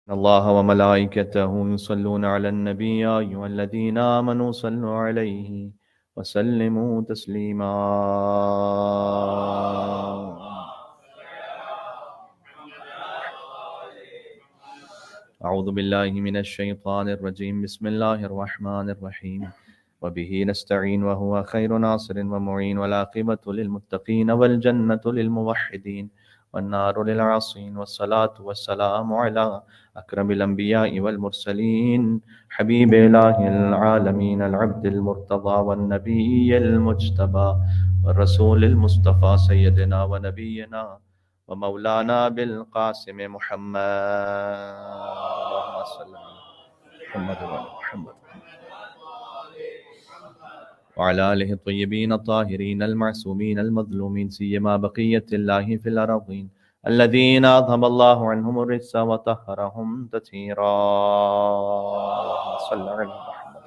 الله وملائكته يصلون على النبي يا أيها الذين آمنوا صلوا عليه وسلموا تسليما. أعوذ بالله من الشيطان الرجيم. بسم الله الرحمن الرحيم. وبه نستعين وهو خير ناصر ومعين، والعاقبة للمتقين والجنة للموحدين والنار للعاصين، والصلاة والسلام على أكرم الأنبياء والمرسلين حبيب إله العالمين العبد المرتضى والنبي المجتبى والرسول المصطفى سيدنا ونبينا ومولانا بالقاسم محمد. اللهم صل على محمد وعلى محمد وعلى آله الطيبين الطاهرين المعصومين المظلومين، سيما بقية الله في الأرضين الذين أذهب الله عنهم الرجس وطهرهم تطهيرا. صلى على محمد.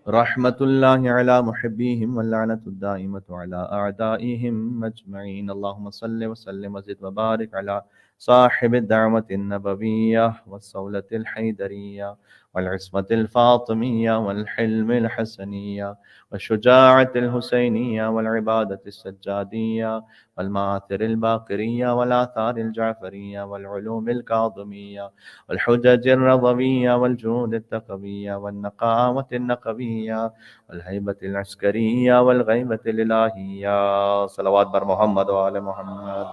رحمة الله على محبيهم واللعنة الدائمة على أعدائهم أجمعين. اللهم صل وسلم وزد وبارك على صاحب الدعوة النبوية والصولة الحيدرية والعصمة الفاطمية والحلم الحسنية والشجاعة الحسينية والعبادة السجادية والمآثر الباقرية والآثار الجعفرية والعلوم الكاظمية والحجج الرضوية والجود التقوية والنقاوة النقوية والهيبة العسكرية والغيبة الإلهية. صلوات بر محمد وآل محمد.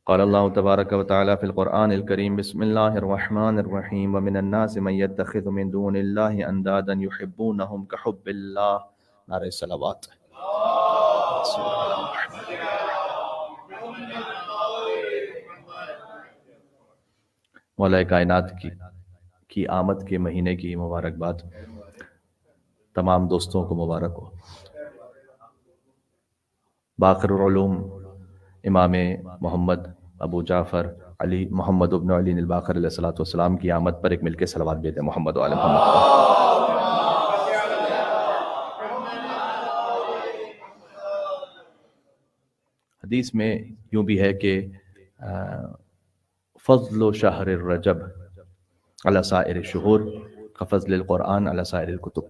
قال الله تبارك وتعالى في القرآن الكريم: بسم الله الرحمن الرحيم. ومن الناس من يتخذ من دون الله أندادا يحبونهم كحب الله. نعرہ صلوات. مولا کائنات کی آمد کے مہینے کی مبارکباد تمام دوستوں کو مبارک ہو. باقر العلوم امام محمد ابو جعفر علی محمد ابن علی الباقر علیہ الصلوۃ والسلام کی آمد پر ایک مل کے صلوات بھیجیں محمد و آل محمد. حدیث میں یوں بھی ہے کہ فضل شہر الرجب علی سائر الشہور کفضل القرآن علی سائر الکتب.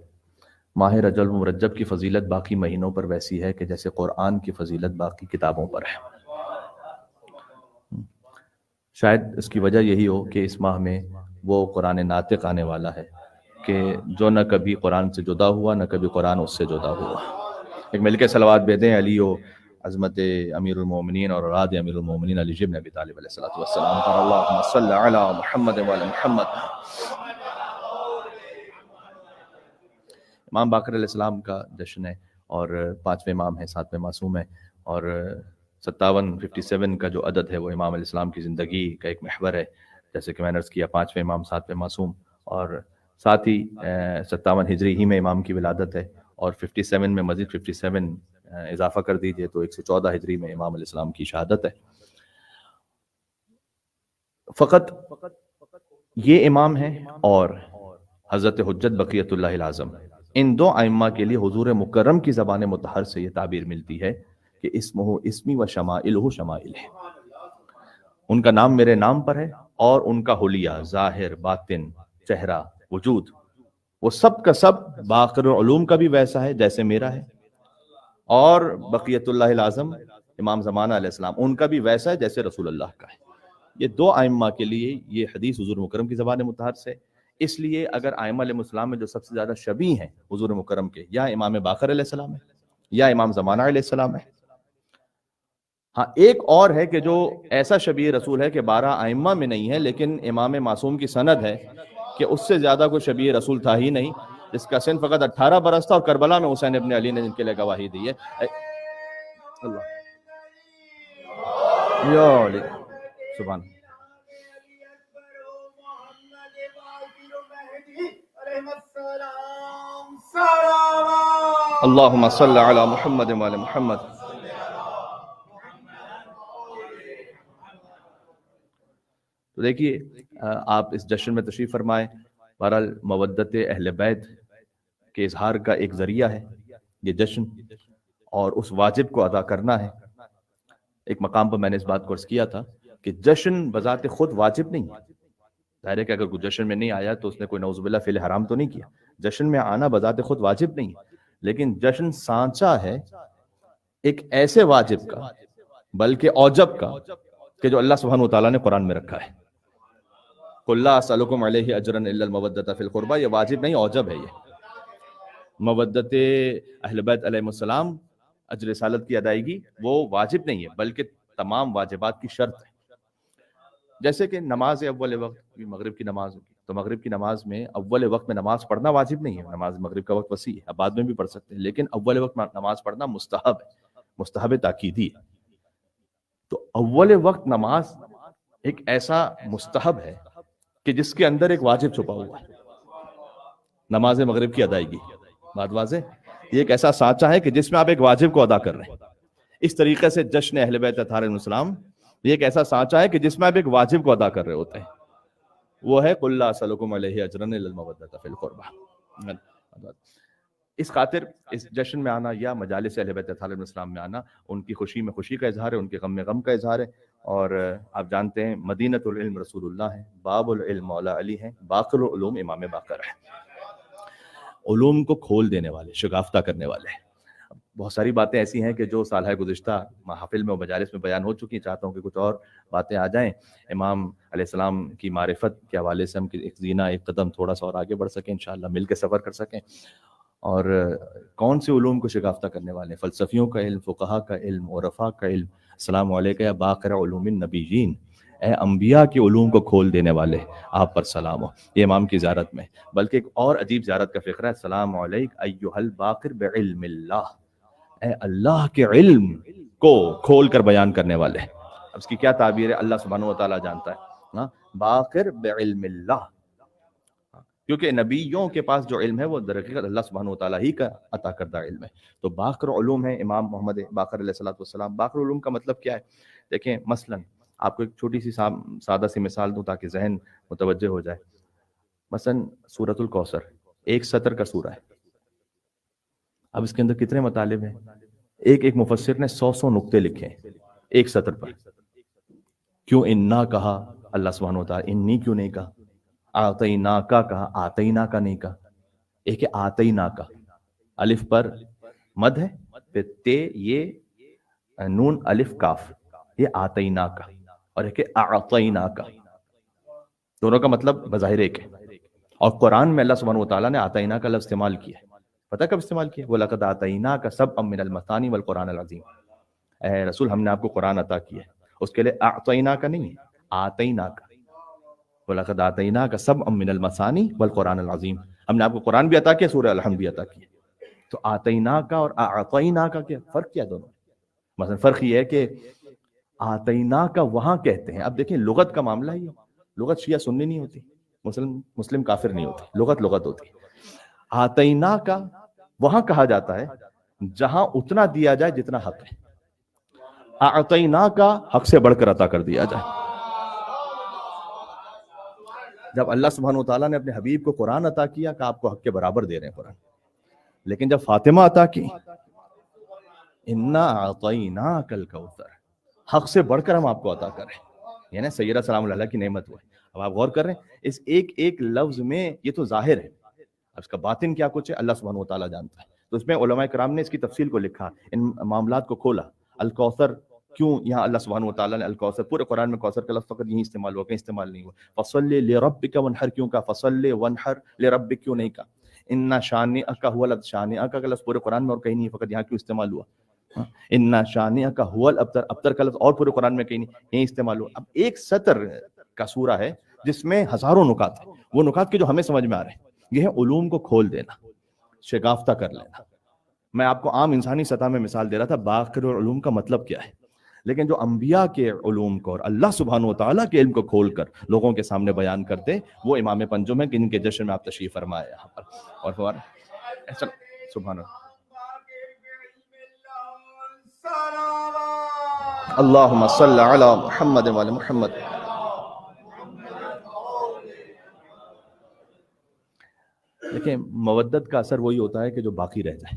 ماہ رجب المرجب کی فضیلت باقی مہینوں پر ویسی ہے کہ جیسے قرآن کی فضیلت باقی کتابوں پر ہے. شاید اس کی وجہ یہی ہو کہ اس ماہ میں وہ قرآن ناطق آنے والا ہے کہ جو نہ کبھی قرآن سے جدا ہوا نہ کبھی قرآن اس سے جدا ہوا. ایک مل کے صلوات بھیجیں علی و عظمت امیر المومنین اور اولاد امیر المومنین علی بن ابی طالب علیہ الصلوۃ والسلام پر. اللہم صل علی محمد وعلی محمد. امام باقر علیہ السلام کا جشن ہے اور 5ویں امام ہے، 7ویں معصوم ہے، اور 57 کا جو عدد ہے وہ امام علیہ السلام کی زندگی کا ایک محور ہے. جیسے کہ میں نے عرض کیا 5ویں امام، 7ویں معصوم، اور ساتھ ہی 57 ہجری ہی میں امام کی ولادت ہے، اور 57 میں مزید 57 اضافہ کر دیجئے تو 114 ہجری میں امام علیہ السلام کی شہادت ہے. فقط یہ امام ہے اور حضرت حجت بقیت اللہ العظم. ان دو ائمہ کے لیے حضور مکرم کی زبان مطہر سے یہ تعبیر ملتی ہے کہ اسمہ اسمی و شمائلہ شمائل ہے. ان کا نام میرے نام پر ہے، اور ان کا حلیہ، ظاہر، باطن، چہرہ، وجود، وہ سب کا سب باقر العلوم کا بھی ویسا ہے جیسے میرا ہے، اور بقیت اللہ العظم امام زمانہ علیہ السلام ان کا بھی ویسا ہے جیسے رسول اللہ کا ہے. یہ دو ائمہ کے لیے یہ حدیث حضور مکرم کی زبان مطہر سے. اس لیے اگر ائمہ علیہ السلام میں جو سب سے زیادہ شبیہ ہیں حضور مکرم کے، یا امام باقر علیہ السلام ہے یا امام زمانہ علیہ السلام ہے. ہاں ایک اور ہے کہ جو ایسا شبیہ رسول ہے کہ 12 ائمہ میں نہیں ہے، لیکن امام معصوم کی سند ہے کہ اس سے زیادہ کوئی شبیہ رسول تھا ہی نہیں، جس کا سن فقط 18 برس تھا، اور کربلا میں حسین ابن علی نے جن کے لیے گواہی دی ہے. اللہ یا علی سبحان. اللہم صل علی محمد وعلی محمد. تو دیکھیے آپ اس جشن میں تشریف فرمائیں. بہرحال مودت اہل بیت کے اظہار کا ایک ذریعہ ہے، یہ جشن اور اس واجب کو ادا کرنا ہے. ایک مقام پر میں نے اس بات کو عرض کیا تھا کہ جشن بذات خود واجب نہیں ہے. ظاہر ہے کہ اگر کوئی جشن میں نہیں آیا تو اس نے کوئی نعوذ باللہ فعل حرام تو نہیں کیا. جشن میں آنا بذات خود واجب نہیں ہے، لیکن جشن سانچا ہے ایک ایسے واجب کا، بلکہ اوجب کا، کہ جو اللہ سبحانہ وتعالیٰ نے قرآن میں رکھا ہے. قُلْ لَا أَسْأَلُكُمْ عَلَيْهِ أَجْرًا إِلَّا الْمَوَدَّةَ فِي الْقُرْبَى. یہ واجب نہیں، اوجب ہے. یہ مودت اہل بیت علیہ السلام، اجر رسالت کی ادائیگی، وہ واجب نہیں ہے بلکہ تمام واجبات کی شرط ہے. جیسے کہ نماز اول وقت، مغرب کی نماز ہوگی تو مغرب کی نماز میں اول وقت میں نماز پڑھنا واجب نہیں ہے. نماز مغرب کا وقت وسیع ہے، اب بعد میں بھی پڑھ سکتے ہیں، لیکن اول وقت میں نماز پڑھنا مستحب ہے، مستحب تاکیدی ہے. تو اول وقت نماز ایک ایسا مستحب ہے کہ جس کے اندر ایک واجب چھپا ہوا ہے، نماز مغرب کی ادائیگی. بات واضح؟ یہ ایک ایسا سانچہ ہے کہ جس میں آپ ایک واجب کو ادا کر رہے ہیں. اس طریقے سے جشن اہل بیت اطہار علیہ السلام یہ ایک ایسا سانچہ ہے کہ جس میں آپ ایک واجب کو ادا کر رہے ہوتے ہیں. وہ ہے قُلْ لَا أَسْأَلُكُمْ عَلَيْهِ أَجْرًا إِلَّا الْمَوَدَّةَ فِي الْقُرْبَى. اس خاطر اس جشن میں آنا یا مجالس اہل بیت اطہار علیہ السلام میں آنا ان کی خوشی میں خوشی کا اظہار ہے، ان کے غم میں غم کا اظہار ہے. اور آپ جانتے ہیں مدینۃ العلم رسول اللہ ہے، باب العلم مولا علی ہیں، باقر العلوم امام باقر ہے. علوم کو کھول دینے والے، شگافتہ کرنے والے. بہت ساری باتیں ایسی ہیں کہ جو سالہ گزشتہ محافل میں و مجالس میں بیان ہو چکی ہیں. چاہتا ہوں کہ کچھ اور باتیں آ جائیں، امام علیہ السلام کی معرفت کے حوالے سے ہم ایک زینہ، ایک قدم تھوڑا سا اور آگے بڑھ سکیں، انشاءاللہ مل کے سفر کر سکیں. اور کون سے علوم کو شگافتہ کرنے والے ہیں؟ فلسفیوں کا علم، فقہا کا علم، عرفاء کا علم. السلام علیکم یا باقر علوم النبیین، اے انبیاء کے علوم کو کھول دینے والے، آپ پر سلام ہو. یہ امام کی زیارت میں. بلکہ ایک اور عجیب زیارت کا فقرہ ہے، السلام علیک ایھا الباقر بعلم اللہ، اے اللہ کے علم کو کھول کر بیان کرنے والے. اب اس کی کیا تعبیر ہے اللہ سبحانہ و تعالیٰ جانتا ہے. باقر بعلم اللہ، کیونکہ نبیوں کے پاس جو علم ہے وہ در حقیقت اللہ سبحانہ و تعالیٰ ہی کا عطا کردہ علم ہے. تو باقر علوم ہے امام محمد باقر علیہ السلام. باقر علوم کا مطلب کیا ہے؟ دیکھیں مثلا آپ کو ایک چھوٹی سی سادہ سی مثال دوں تاکہ ذہن متوجہ ہو جائے. مثلا سورۃ الکوثر ایک سطر کا سورہ ہے. اب اس کے اندر کتنے مطالب ہیں؟ ایک مفسر نے 100 نقطے لکھے ہیں ایک سطر پر. کیوں انا کہا اللہ سبحانہ و تعالیٰ؟ انی کیوں نہیں کہا؟ آتینا کا کہا، آتینا کا نہیں کہا. ایک ہے آتینا کا، الف پر مد ہے، پھر تے یہ نون الف کاف، یہ آتینا کا. اور ایک ہے اعطینا کا. دونوں کا مطلب بظاہر ایک ہے. اور قرآن میں اللہ سبحانہ و تعالیٰ نے آتینا کا لفظ استعمال کیا ہے. پتہ کب استعمال کیا؟ وَلَقَدْ آتَيْنَاكَ سَبْعًا مِّنَ الْمَثَانِي وَالْقُرْآنِ الْعَظِيمِ. اے رسول ہم نے آپ کو قرآن عطا کیا ہے. اس کے لیے اعطیناک نہیں ہے، آتیناک. وَلَقَدْ آتَيْنَاكَ سَبْعًا مِّنَ الْمَثَانِي وَالْقُرْآنِ الْعَظِيمِ. ہم نے آپ کو قرآن بھی عطا کیا، سورہ الحمد بھی عطا کیا. تو آتیناک اور اعطیناک کیا فرق کیا دونوں؟ مثلا فرق یہ ہے کہ آتیناک وہاں کہتے ہیں، اب دیکھیں لغت کا معاملہ ہی ہے. لغت شیعہ سنی نہیں ہوتی، مسلم کافر نہیں ہوتی، لغت ہوتی ہے. آتینا کا وہاں کہا جاتا ہے جہاں اتنا دیا جائے جتنا حق ہے. اعطینا کا حق سے بڑھ کر عطا کر دیا جائے. جب اللہ سبحانہ و تعالیٰ نے اپنے حبیب کو قرآن عطا کیا کہ آپ کو حق کے برابر دے رہے ہیں قرآن. لیکن جب فاطمہ عطا کی انا اعطیناک الکوثر، حق سے بڑھ کر ہم آپ کو عطا کریں، یعنی سیدہ سلام اللہ کی نعمت ہوئے. اب آپ غور کر رہے ہیں اس ایک لفظ میں، یہ تو ظاہر ہے، اب اس کا باطن کیا کچھ ہے اللہ سبحانہ و تعالیٰ جانتا ہے. تو اس میں علماء کرام نے اس کی تفصیل کو لکھا، ان معاملات کو کھولا. الکوثر کیوں یہاں اللہ سبحانہ و تعالیٰ نے الکوثر، پورے قرآن میں کوثر کا لفظ فقط یہیں استعمال ہوا، کہیں استعمال نہیں ہوا. فصلی لربک وانحر کیوں کہا؟ فصلی وانحر لربک کیوں نہیں کہا؟ انا شانئک هو الابتر، شانئک کا لفظ پورے قرآن میں اور کہیں نہیں، فقط یہاں کیوں استعمال ہوا؟ انا شانئک هو الابتر، ابتر کا لفظ اور پورے قرآن میں کہیں نہیں، یہیں استعمال ہوا. اب ایک سطر کا سورہ ہے جس میں ہزاروں نکات ہیں، وہ نکات کے جو ہمیں سمجھ میں آ رہے ہیں. یہ ہے علوم کو کھول دینا، شگافتہ کر لینا. میں آپ کو عام انسانی سطح میں مثال دے رہا تھا باقر علوم کا مطلب کیا ہے، لیکن جو انبیاء کے علوم کو اور اللہ سبحانہ و تعالیٰ کے علم کو کھول کر لوگوں کے سامنے بیان کرتے، وہ امام پنجم ہیں، جن کے جشن میں آپ تشریف فرمائے یہاں پر. اور سبحان اللہم صلی علی محمد وعلی محمد. دیکھیں مودت کا اثر وہی ہوتا ہے کہ جو باقی رہ جائے.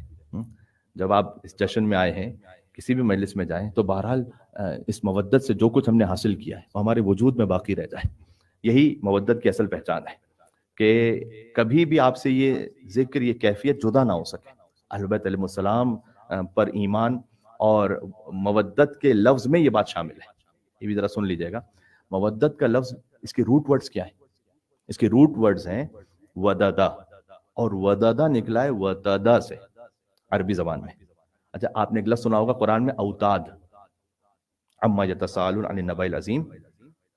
جب آپ اس جشن میں آئے ہیں، کسی بھی مجلس میں جائیں تو بہرحال اس مودت سے جو کچھ ہم نے حاصل کیا ہے وہ ہمارے وجود میں باقی رہ جائے. یہی مودت کی اصل پہچان ہے کہ کبھی بھی آپ سے یہ ذکر، یہ کیفیت جدا نہ ہو سکے. اہل بیت علیہ السلام پر ایمان اور مودت کے لفظ میں یہ بات شامل ہے. یہ بھی ذرا سن لیجئے گا. مودت کا لفظ، اس کے روٹ ورڈز کیا ہیں؟ اس کے روٹ ورڈز ہیں وددا، اور وددا نکلا ہے وتدا سے عربی زبان میں. اچھا، آپ نے ایک لفظ سنا ہوگا قرآن میں، اوتاد. عما یتساءلون عن النبأ العظیم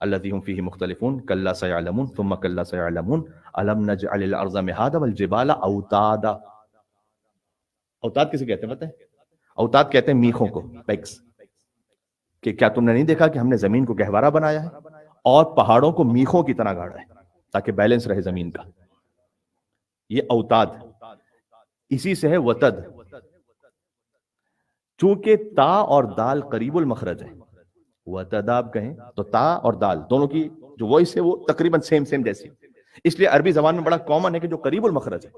الذی هم فیہ مختلفون کلا سیعلمون ثم کلا سیعلمون الم نجعل الارض مہادا والجبال اوتادا. اوتاد کسے کہتے ہیں پتہ ہے؟ اوتاد کہتے ہیں میخوں کو، پیگز. کہ کیا تم نے نہیں دیکھا کہ ہم نے زمین کو گہوارہ بنایا ہے اور پہاڑوں کو میخوں کی طرح گاڑا ہے تاکہ بیلنس رہے زمین کا. یہ اوتاد. اسی سے ہے وتد. چونکہ تا اور دال قریب المخرج ہے، وتد آپ کہیں تو تا اور دال دونوں کی جو وائس ہے وہ تقریباً سیم جیسی، اس لیے عربی زبان میں بڑا کامن ہے کہ جو قریب المخرج ہے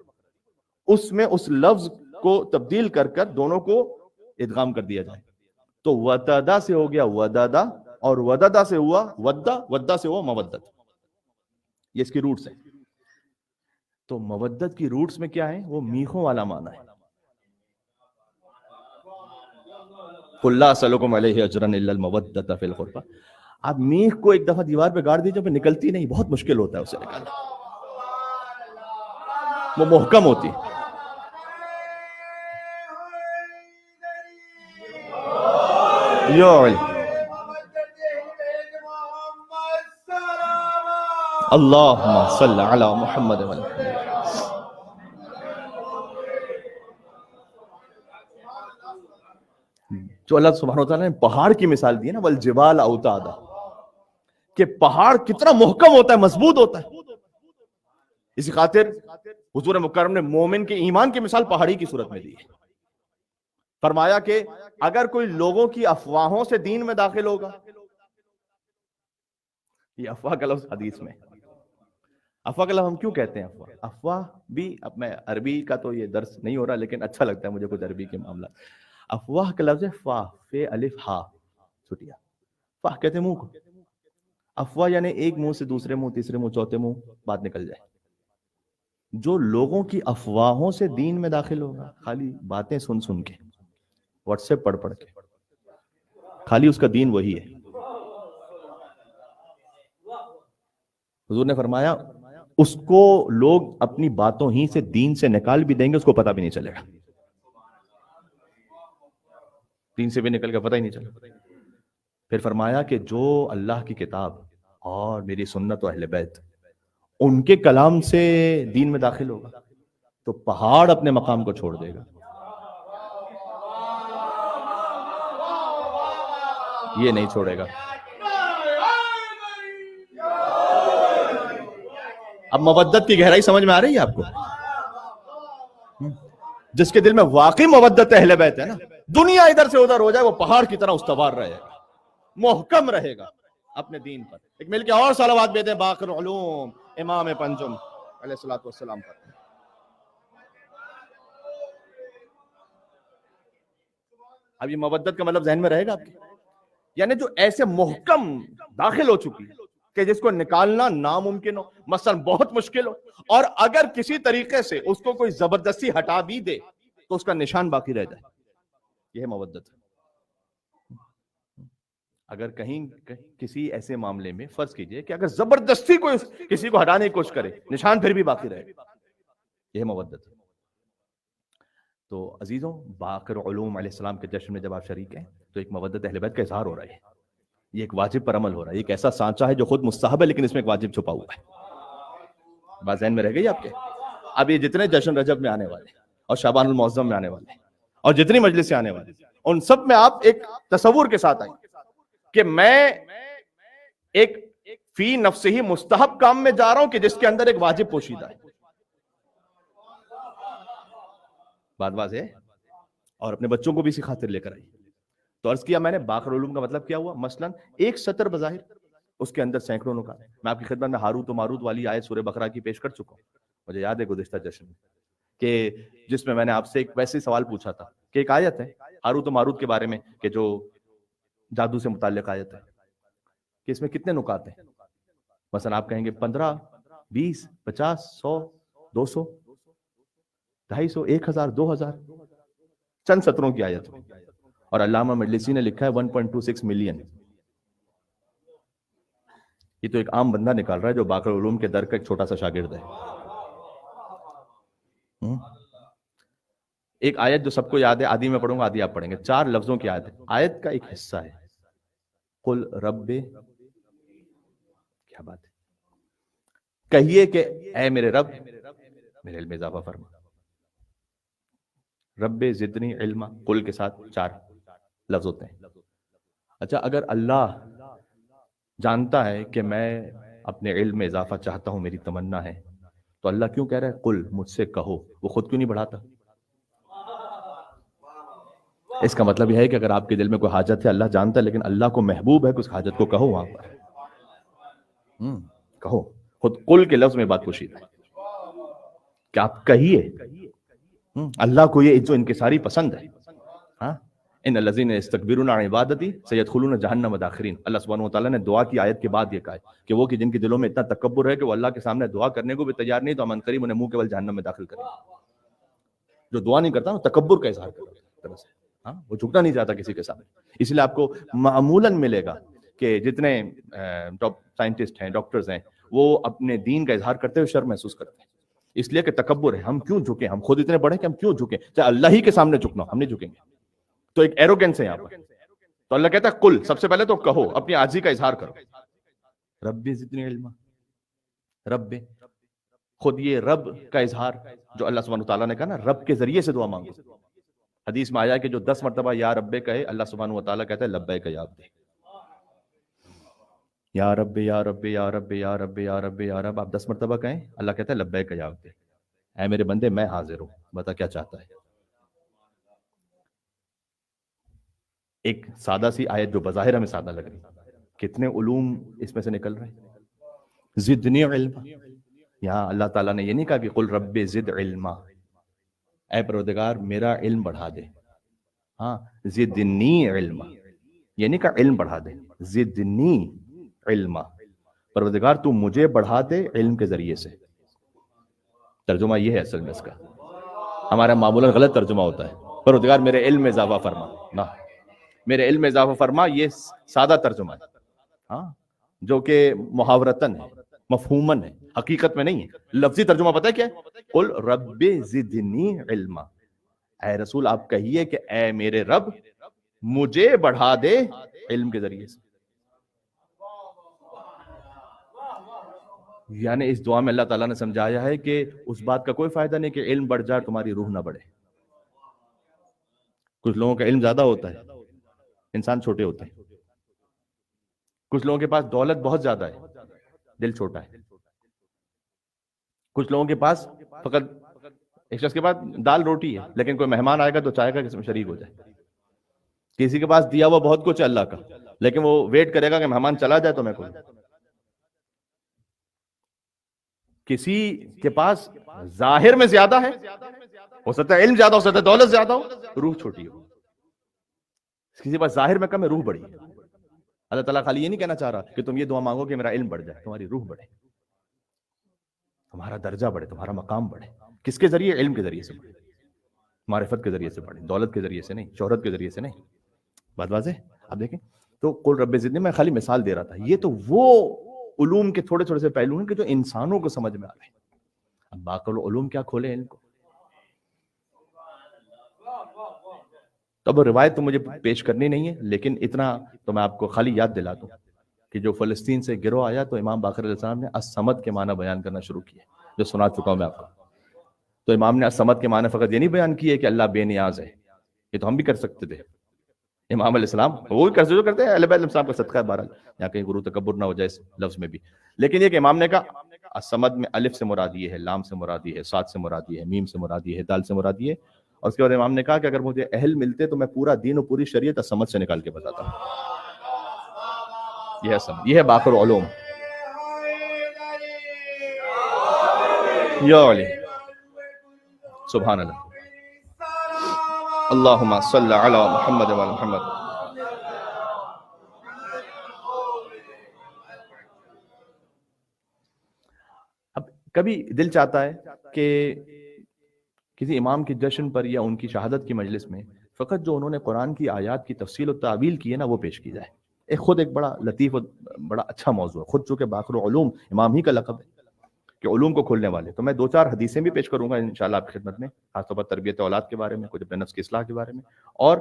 اس میں اس لفظ کو تبدیل کر کر دونوں کو ادغام کر دیا جائے. تو وتدا سے ہو گیا وددا، اور وددا سے ہوا ودا، ودا سے ہوا مودت. یہ اس کی روٹس ہیں. تو مودت کی روٹس میں کیا ہے؟ وہ میخوں والا معنی ہے. قُلْ لَا أَسْأَلُكُمْ عَلَيْهِ أَجْرًا إِلَّا الْمَوَدَّةَ فِي الْقُرْبَى. آپ میخ کو ایک دفعہ دیوار پہ گاڑ دیجئے، پھر نکلتی نہیں، بہت مشکل ہوتا ہے اسے نکالنا، وہ محکم ہوتی. اللہم صلی علی محمد و جو اللہ سبحانہ وتعالیٰ نے پہاڑ کی مثال دی ہے نا، والجبال اوتادا، کہ پہاڑ کتنا محکم ہوتا ہے، مضبوط ہوتا ہے. اسی خاطر حضور مکرم نے مومن کے ایمان کی مثال پہاڑی کی صورت میں دی ہے. فرمایا کہ اگر کوئی لوگوں کی افواہوں سے دین میں داخل ہوگا، یہ افواہ کا لفظ حدیث میں. افواہ کا لفظ ہم کیوں کہتے ہیں افواہ؟ افواہ بھی، اب میں عربی کا تو یہ درس نہیں ہو رہا لیکن اچھا لگتا ہے مجھے کچھ عربی کے معاملات. افواہ کا لفظ ہے فا، فے الف ہا چھٹیا. فاہ کہتے ہیں منہ کو. افواہ یعنی ایک منہ سے دوسرے منہ، تیسرے منہ، چوتھے منہ بات نکل جائے. جو لوگوں کی افواہوں سے دین میں داخل ہوگا، خالی باتیں سن سن کے، واٹس ایپ پڑھ کے، خالی اس کا دین وہی ہے. حضور نے فرمایا اس کو لوگ اپنی باتوں ہی سے دین سے نکال بھی دیں گے، اس کو پتہ بھی نہیں چلے گا. دین سے بھی نکل کے پتہ ہی نہیں چلے. پھر فرمایا کہ جو اللہ کی کتاب اور میری سنت و اہل بیت ان کے کلام سے دین میں داخل ہوگا تو پہاڑ اپنے مقام کو چھوڑ دے گا. یہ نہیں چھوڑے گا. اب مودت کی گہرائی سمجھ میں آ رہی ہے آپ کو؟ جس کے دل میں واقعی مودت اہل بیت ہے نا، دنیا ادھر سے ادھر ہو جائے وہ پہاڑ کی طرح استوار رہے گا، محکم رہے گا اپنے دین پر. ایک مل کے اور صلوات بیتے ہیں باقر علوم امام پنجم علیہ الصلوۃ والسلام پر. اب یہ مودت کا مطلب ذہن میں رہے گا آپ کے؟ یعنی جو ایسے محکم داخل ہو چکی ہے کہ جس کو نکالنا ناممکن ہو، مثلا بہت مشکل ہو، اور اگر کسی طریقے سے اس کو کوئی زبردستی ہٹا بھی دے تو اس کا نشان باقی رہ جائے. یہ ہے مودت. اگر کہیں کسی ایسے معاملے میں فرض کیجئے کہ اگر زبردستی کوئی کسی کو ہٹانے کی کوشش کرے، نشان پھر بھی باقی رہے، یہ ہے مودت. تو عزیزوں، باقر علوم علیہ السلام کے جشن میں جب آپ شریک ہیں تو ایک مودت اہل بیت کا اظہار ہو رہا ہے. یہ ایک واجب پر عمل ہو رہا ہے. یہ ایک ایسا سانچہ ہے جو خود مستحب ہے لیکن اس میں ایک واجب چھپا ہوا ہے. بات ذہن میں رہ گئی آپ کے؟ اب یہ جتنے جشن رجب میں آنے والے اور شعبان المعظم میں آنے والے اور جتنی مجلس سے آنے والے، ان سب میں آپ ایک تصور کے ساتھ آئیں کہ میں ایک فی نفسہ ہی مستحب کام میں جا رہا ہوں کہ جس کے اندر ایک واجب پوشیدہ ہے. بات واضح ہے؟ اور اپنے بچوں کو بھی اسی خاطر لے کر آئیے. تو عرض کیا میں نے باقر علوم کا مطلب کیا ہوا؟ مثلا ایک سطر بظاہر اس کے اندر سینکڑوں نکات. میں آپ کی خدمت میں ہاروت و ماروت والی آیت سورہ بقرہ کی پیش کر چکا ہوں. مجھے یاد ہے گزشتہ جشن میں کہ جس میں نے آپ سے ایک ویسے سوال پوچھا تھا کہ ایک آیت ہے ہاروت و ماروت کے بارے میں کہ جو جادو سے متعلق آیت ہے کہ اس میں کتنے نکات ہیں. مثلا آپ کہیں گے 15 20 50 100 200 250 1000 2000 چند سطروں کی آیت ہے. اور علامہ مجلسی نے لکھا ہے 1.26 ملین. یہ تو ایک عام بندہ نکال رہا ہے جو باقر علوم کے در کا ایک چھوٹا سا شاگرد ہے. ایک آیت جو سب کو یاد ہے, آدھی میں پڑھوں گا آدھی آپ پڑھیں گے, 4 لفظوں کی آیت ہے. آیت کا ایک حصہ ہے قل رب, کیا بات ہے, کہیے کہ اے میرے رب میرے علم میں اضافہ فرما. رب زدنی علما, قل کے ساتھ 4 لفظ ہوتے ہیں. اچھا, اگر اللہ جانتا ہے کہ میں اپنے علم میں اضافہ چاہتا ہوں, میری تمنا ہے, تو اللہ کیوں کہہ رہا ہے قل, مجھ سے کہو؟ وہ خود کیوں نہیں بڑھاتا؟ اس کا مطلب یہ ہے کہ اگر آپ کے دل میں کوئی حاجت ہے, اللہ جانتا ہے, لیکن اللہ کو محبوب ہے کہ اس حاجت کو کہو وہاں پر. کہو. خود قل کے لفظ میں بات پوشیدہ ہے کہ آپ کہیے. اللہ کو یہ جو انکساری پسند ہے. ہاں, ان الذین یستکبرون عن عبادتی سیدخلون جہنم داخرین. اللہ سبحانہ و تعالیٰ نے دعا کی آیت کے بعد یہ کہا ہے کہ وہ کہ جن کے دلوں میں اتنا تکبر ہے کہ وہ اللہ کے سامنے دعا کرنے کو بھی تیار نہیں, تو ہم عنقریب انہیں منہ کے بل جہنم میں داخل کریں. جو دعا نہیں کرتا وہ تکبر کا اظہار کرتا ہے. ہاں, وہ جھکنا نہیں چاہتا کسی کے سامنے. اس لیے آپ کو معمولاً ملے گا کہ جتنے سائنٹسٹ ہیں, ڈاکٹرز ہیں, وہ اپنے دین کا اظہار کرتے ہوئے شرم محسوس کرتے ہیں, اس لیے کہ تکبر ہے. ہم کیوں جھکیں, ہم خود اتنے بڑے کہ ہم کیوں جھکیں, چاہے اللہ ہی کے سامنے جھکنا ہم نہیں جھکیں گے. تو ایک ایروگنس ہے یہاں پر. تو اللہ کہتا ہے قل, سب سے پہلے تو کہو, اپنی عاجزی کا اظہار کرو. رب زدنی علما, رب, خود یہ رب کا اظہار جو اللہ سبحانہ تعالیٰ نے کہا نا, رب کے ذریعے سے دعا مانگو. حدیث میں آیا کہ جو 10 مرتبہ یا رب کہے, اللہ سبحانہ و تعالیٰ کہتا ہے لبیک یا عبدی. یا رب یا رب یا رب یا رب یا رب یا رب, آپ 10 مرتبہ کہیں, اللہ کہتا ہے لبیک یا عبدی, اے میرے بندے میں حاضر ہوں, بتا کیا چاہتا ہے. ایک سادہ سی آیت جو بظاہر ہمیں سادہ لگ رہی, کتنے علوم اس میں سے نکل رہے ہیں. زدنی علما, یہاں اللہ تعالیٰ نے یہ نہیں کہا کہ قل رب زد علما, اے پروردگار میرا علم بڑھا دے. ہاں, زدنی علما, یہ نہیں کہا علم بڑھا دے, زدنی علما, پروردگار تو مجھے بڑھا دے علم کے ذریعے سے. ترجمہ یہ ہے اصل میں اس کا. ہمارا معمولاً غلط ترجمہ ہوتا ہے, پروردگار میرے علم میں اضافہ فرما. نہ, میرے علم میں اضافہ فرما یہ سادہ ترجمہ ہے, ہاں, جو کہ محاورتاً ہے, مفہوماً ہے, حقیقت میں نہیں ہے. لفظی ترجمہ پتہ ہے کیا ہے؟ قل رب زدنی علما, اے رسول آپ کہیے کہ اے میرے رب مجھے بڑھا دے علم کے ذریعے سے. یعنی اس دعا میں اللہ تعالیٰ نے سمجھایا ہے کہ اس بات کا کوئی فائدہ نہیں کہ علم بڑھ جائے تمہاری روح نہ بڑھے. کچھ لوگوں کا علم زیادہ ہوتا ہے, انسان چھوٹے ہوتے ہیں. کچھ لوگوں کے پاس دولت بہت زیادہ ہے, دل چھوٹا ہے. کچھ لوگوں کے پاس فقط ایک شخص کے پاس دال روٹی ہے, لیکن کوئی مہمان آئے گا تو چاہے گا کہ اس میں شریک ہو جائے. کسی کے پاس دیا ہوا بہت کچھ ہے اللہ کا, لیکن وہ ویٹ کرے گا کہ مہمان چلا جائے تو میں کوئی. کسی کے پاس ظاہر میں زیادہ ہے, ہو سکتا ہے علم زیادہ, ہو سکتا ہے دولت زیادہ ہو, روح چھوٹی ہو. کسی کے پاس ظاہر میں کم ہے, روح بڑی ہے. اللہ تعالیٰ خالی یہ نہیں کہنا چاہ رہا کہ تم یہ دعا مانگو کہ میرا علم بڑھ جائے, تمہاری روح بڑھے, تمہارا درجہ بڑھے, تمہارا مقام بڑھے. کس کے ذریعے؟ علم کے ذریعے سے بڑھے, معرفت کے ذریعے سے بڑھے, دولت کے ذریعے سے نہیں, شہرت کے ذریعے سے نہیں. بات واضح؟ اب دیکھیں تو قل رب زدنی, میں خالی مثال دے رہا تھا. یہ تو وہ علوم کے تھوڑے تھوڑے سے پہلو ہیں کہ جو انسانوں کو سمجھ میں آ رہے ہیں. اب باقی علوم کیا کھولے علم کو. اب روایت تو مجھے پیش کرنی نہیں ہے, لیکن اتنا تو میں آپ کو خالی یاد دلا دوں کہ جو فلسطین سے گروہ آیا تو امام باقر علیہ السلام نے الصمد کے معنی بیان کرنا شروع کیے, جو سنا چکا ہوں میں آپ کو. تو امام نے الصمد کے معنی فقط یہ نہیں بیان کیے کہ اللہ بے نیاز ہے, یہ تو ہم بھی کر سکتے تھے. امام علیہ السلام وہ بھی جو کرتے ہیں, علیہ السلام کا صدقہ ہے. بہرحال یہاں کہیں غرور تکبر نہ ہو جائے اس لفظ میں بھی. لیکن یہ کہ امام نے کہا الصمد میں الف سے مراد یہ ہے, لام سے مراد یہ ہے, صاد سے مراد یہ ہے, میم سے مراد یہ ہے, دال سے مراد یہ ہے. اور اس کے بعد امام نے کہا کہ اگر مجھے اہل ملتے تو میں پورا دین و پوری شریعت الصمد سے نکال کے بتاتا ہوں. یہ ہے الصمد, یہ ہے باقر علوم. یا علی سبحان اللہ. اللہم صلی علی محمد و علی محمد. اب کبھی دل چاہتا ہے کہ کسی امام کے جشن پر یا ان کی شہادت کی مجلس میں فقط جو انہوں نے قرآن کی آیات کی تفصیل و تعویل کی ہے نا وہ پیش کی جائے. ایک بڑا لطیف اور بڑا اچھا موضوع ہے. خود چونکہ باقر علوم امام ہی کا لقب ہے کہ علوم کو کھولنے والے. تو میں 2-4 حدیثیں بھی پیش کروں گا انشاءاللہ آپ کی خدمت میں، خاص طور پر تربیت اولاد کے بارے میں، کچھ اپنے نفس کی اصلاح کے بارے میں، اور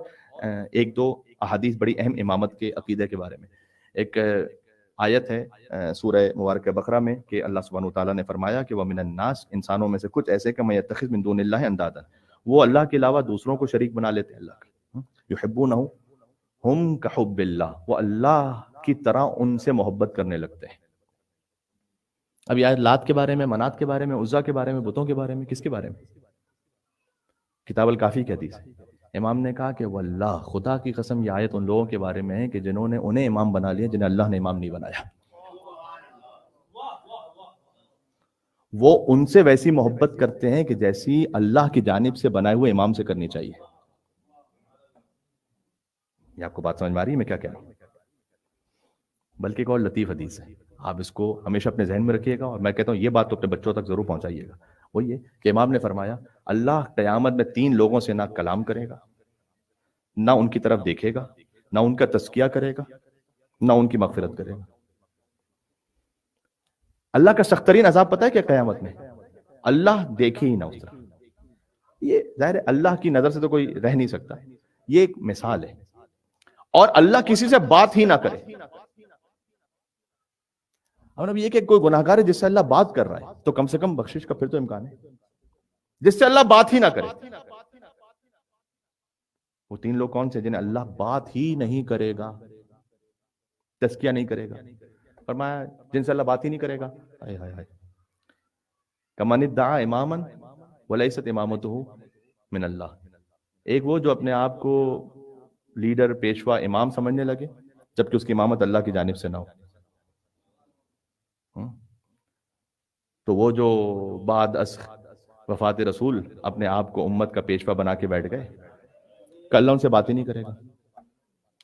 1-2 احادیث بڑی اہم امامت کے عقیدے کے بارے میں. ایک آیت ہے سورہ مبارکہ بقرہ میں کہ اللہ سبحانہ وتعالیٰ نے فرمایا کہ وَمِنَ النَّاسِ، انسانوں میں سے کچھ ایسے کہ مَن يَتَّخِذْ مِن دُونِ اللَّهِ أَندَادًا، وہ اللہ کے علاوہ دوسروں کو شریک بنا لیتے ہیں اللہ کا. يُحِبُّونَهُ ہم كَحُبِّ اللَّهِ، وہ اللہ کی طرح ان سے محبت کرنے لگتے ہیں. اب یہ لات کے بارے میں، منات کے بارے میں، عزا کے بارے میں، بتوں کے بارے میں، کس کے بارے میں؟ کتاب الکافی کی حدیث ہے. امام نے کہا کہ واللہ، خدا کی قسم، یہ آیت ان لوگوں کے بارے میں ہے کہ جنہوں نے انہیں امام بنا لیا جنہیں اللہ نے امام نہیں بنایا. وہ ان سے ویسی محبت کرتے ہیں کہ جیسی اللہ کی جانب سے بنائے ہوئے امام سے کرنی چاہیے. یہ آپ کو بات سمجھ میں آ رہی ہے میں کیا کہہ رہا ہوں؟ بلکہ ایک اور لطیف حدیث ہے، آپ اس کو ہمیشہ اپنے ذہن میں رکھیے گا، اور میں کہتا ہوں یہ بات تو اپنے بچوں تک ضرور پہنچائیے گا. وہ یہ کہ امام نے فرمایا اللہ قیامت میں 3 لوگوں سے نہ کلام کرے گا، نہ ان کی طرف دیکھے گا، نہ ان کا تزکیہ کرے گا، نہ ان کی مغفرت کرے گا. اللہ کا سخت ترین عذاب پتہ ہے کیا قیامت میں؟ اللہ دیکھے ہی نہ اس طرف. یہ ظاہر ہے اللہ کی نظر سے تو کوئی رہ نہیں سکتا، یہ ایک مثال ہے. اور اللہ کسی سے بات ہی نہ کرے. اور اب یہ کہ کوئی گناہ گار ہے جس سے اللہ بات کر رہا ہے تو کم سے کم بخشش کا پھر تو امکان ہے. جس سے اللہ بات ہی نہ کرے، وہ 3 لوگ کون سے جنہیں اللہ بات ہی نہیں کرے گا، تزکیہ نہیں کرے گا. فرمایا جن سے اللہ بات ہی نہیں کرے گا، ہائے ہائے ہائے، کمن ادعا اماما ولیست امامتہ من اللہ. ایک وہ جو اپنے آپ کو لیڈر، پیشوا، امام سمجھنے لگے جبکہ اس کی امامت اللہ کی جانب سے نہ ہو. تو وہ جو بعد از وفات رسول اپنے آپ کو امت کا پیشوا بنا کے بیٹھ گئے، کہ اللہ ان سے بات ہی نہیں کرے گا.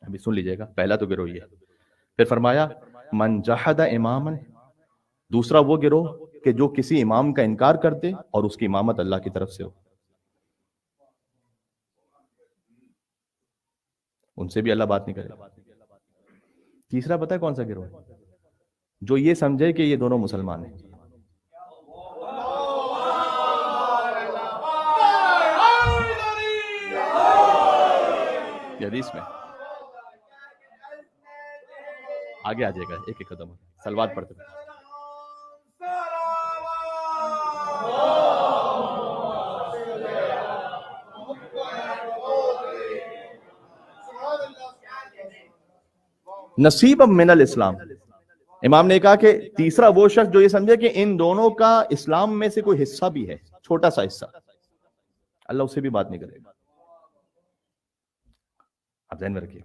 ابھی سن لیجئے گا، پہلا تو گروہ یہ. پھر فرمایا من جحد اماما، دوسرا وہ گروہ کہ جو کسی امام کا انکار کر دے اور اس کی امامت اللہ کی طرف سے ہو، ان سے بھی اللہ بات نہیں کرے گا. تیسرا پتہ ہے کون سا گروہ ہے؟ جو یہ سمجھے کہ یہ دونوں مسلمان ہیں. یہ حدیث میں آگے آ جائے گا، ایک ایک قدم سلوات پڑھتے ہیں. نصیب من الاسلام. امام نے کہا کہ تیسرا وہ شخص جو یہ سمجھے کہ ان دونوں کا اسلام میں سے کوئی حصہ بھی ہے، چھوٹا سا حصہ، اللہ اس سے بھی بات نہیں کرے گا. آپ ذہن میں رکھیے،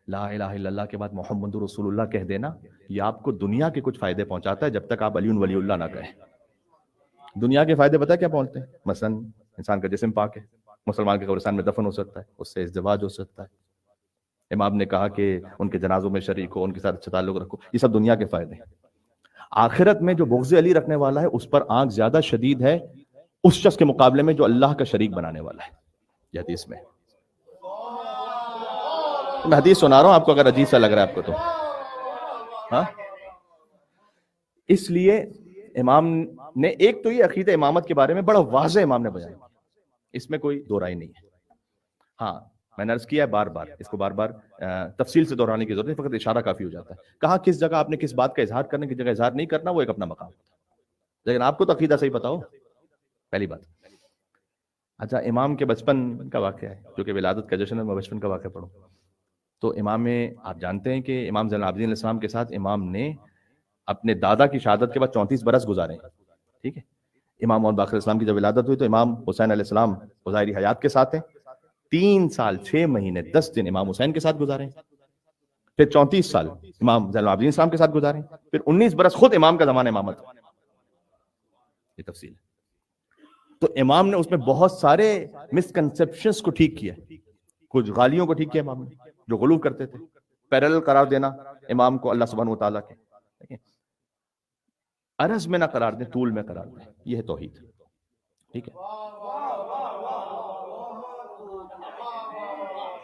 لا الہ الا اللہ کے بعد محمد رسول اللہ کہہ دینا، یہ آپ کو دنیا کے کچھ فائدے پہنچاتا ہے جب تک آپ علی ولی اللہ نہ کہیں. دنیا کے فائدے پتہ کیا پہنچتے ہیں؟ مثلا انسان کا جسم پاک ہے، مسلمان کے قبرستان میں دفن ہو سکتا ہے، اس سے ازدواج ہو سکتا ہے. امام نے کہا کہ ان کے جنازوں میں شریک ہو، ان کے ساتھ اچھا تعلق رکھو. یہ سب دنیا کے فائدے ہیں. آخرت میں جو بغض علی رکھنے والا ہے اس پر آنکھ زیادہ شدید ہے اس شخص کے مقابلے میں جو اللہ کا شریک بنانے والا ہے. یہ حدیث میں میں حدیث سنا رہا ہوں آپ کو، اگر عجیب سا لگ رہا ہے آپ کو تو ہاں. اس لیے امام نے ایک تو یہ عقیدہ امامت کے بارے میں بڑا واضح امام نے بیان، اس میں کوئی دو رائے نہیں ہے. ہاں میں نے عرض کیا ہے بار بار، اس کو بار بار تفصیل سے دہرانے کی ضرورت نہیں، فقط اشارہ کافی ہو جاتا ہے. کہاں کس جگہ آپ نے کس بات کا اظہار کرنا، کس جگہ اظہار نہیں کرنا، وہ ایک اپنا مقام ہوتا ہے. لیکن آپ کو تو عقیدہ صحیح بتاؤ، پہلی بات. اچھا امام کے بچپن کا واقعہ ہے، جو کہ ولادت کا جشن ہے، میں بچپن کا واقعہ پڑھوں تو امام میں آپ جانتے ہیں کہ امام زین العابدین علیہ السلام کے ساتھ امام نے اپنے دادا کی شہادت کے بعد 34 برس گزارے ہیں. ٹھیک ہے، امام محمد باقر علیہ السلام کی جب ولادت ہوئی تو امام حسین علیہ السلام ظاہری حیات کے ساتھ ہیں. 3 سال 6 مہینے 10 دن امام حسین کے ساتھ گزارے ہیں. پھر 34 سال امام زین العابدین السلام کے ساتھ گزارے ہیں. پھر 19 برس خود امام کا زمانہ امامت. یہ تفصیل ہے. تو امام نے اس میں بہت سارے مسکنسیپشنز کو ٹھیک کیا. کچھ غالیوں کو ٹھیک کیا امام نے جو غلو کرتے تھے، پیرل قرار دینا امام کو اللہ سبحانہ وتعالیٰ کے، دیکھیں عرض میں نہ قرار دیں، طول میں قرار دیں، یہ ہے توحید. ٹھیک ہے،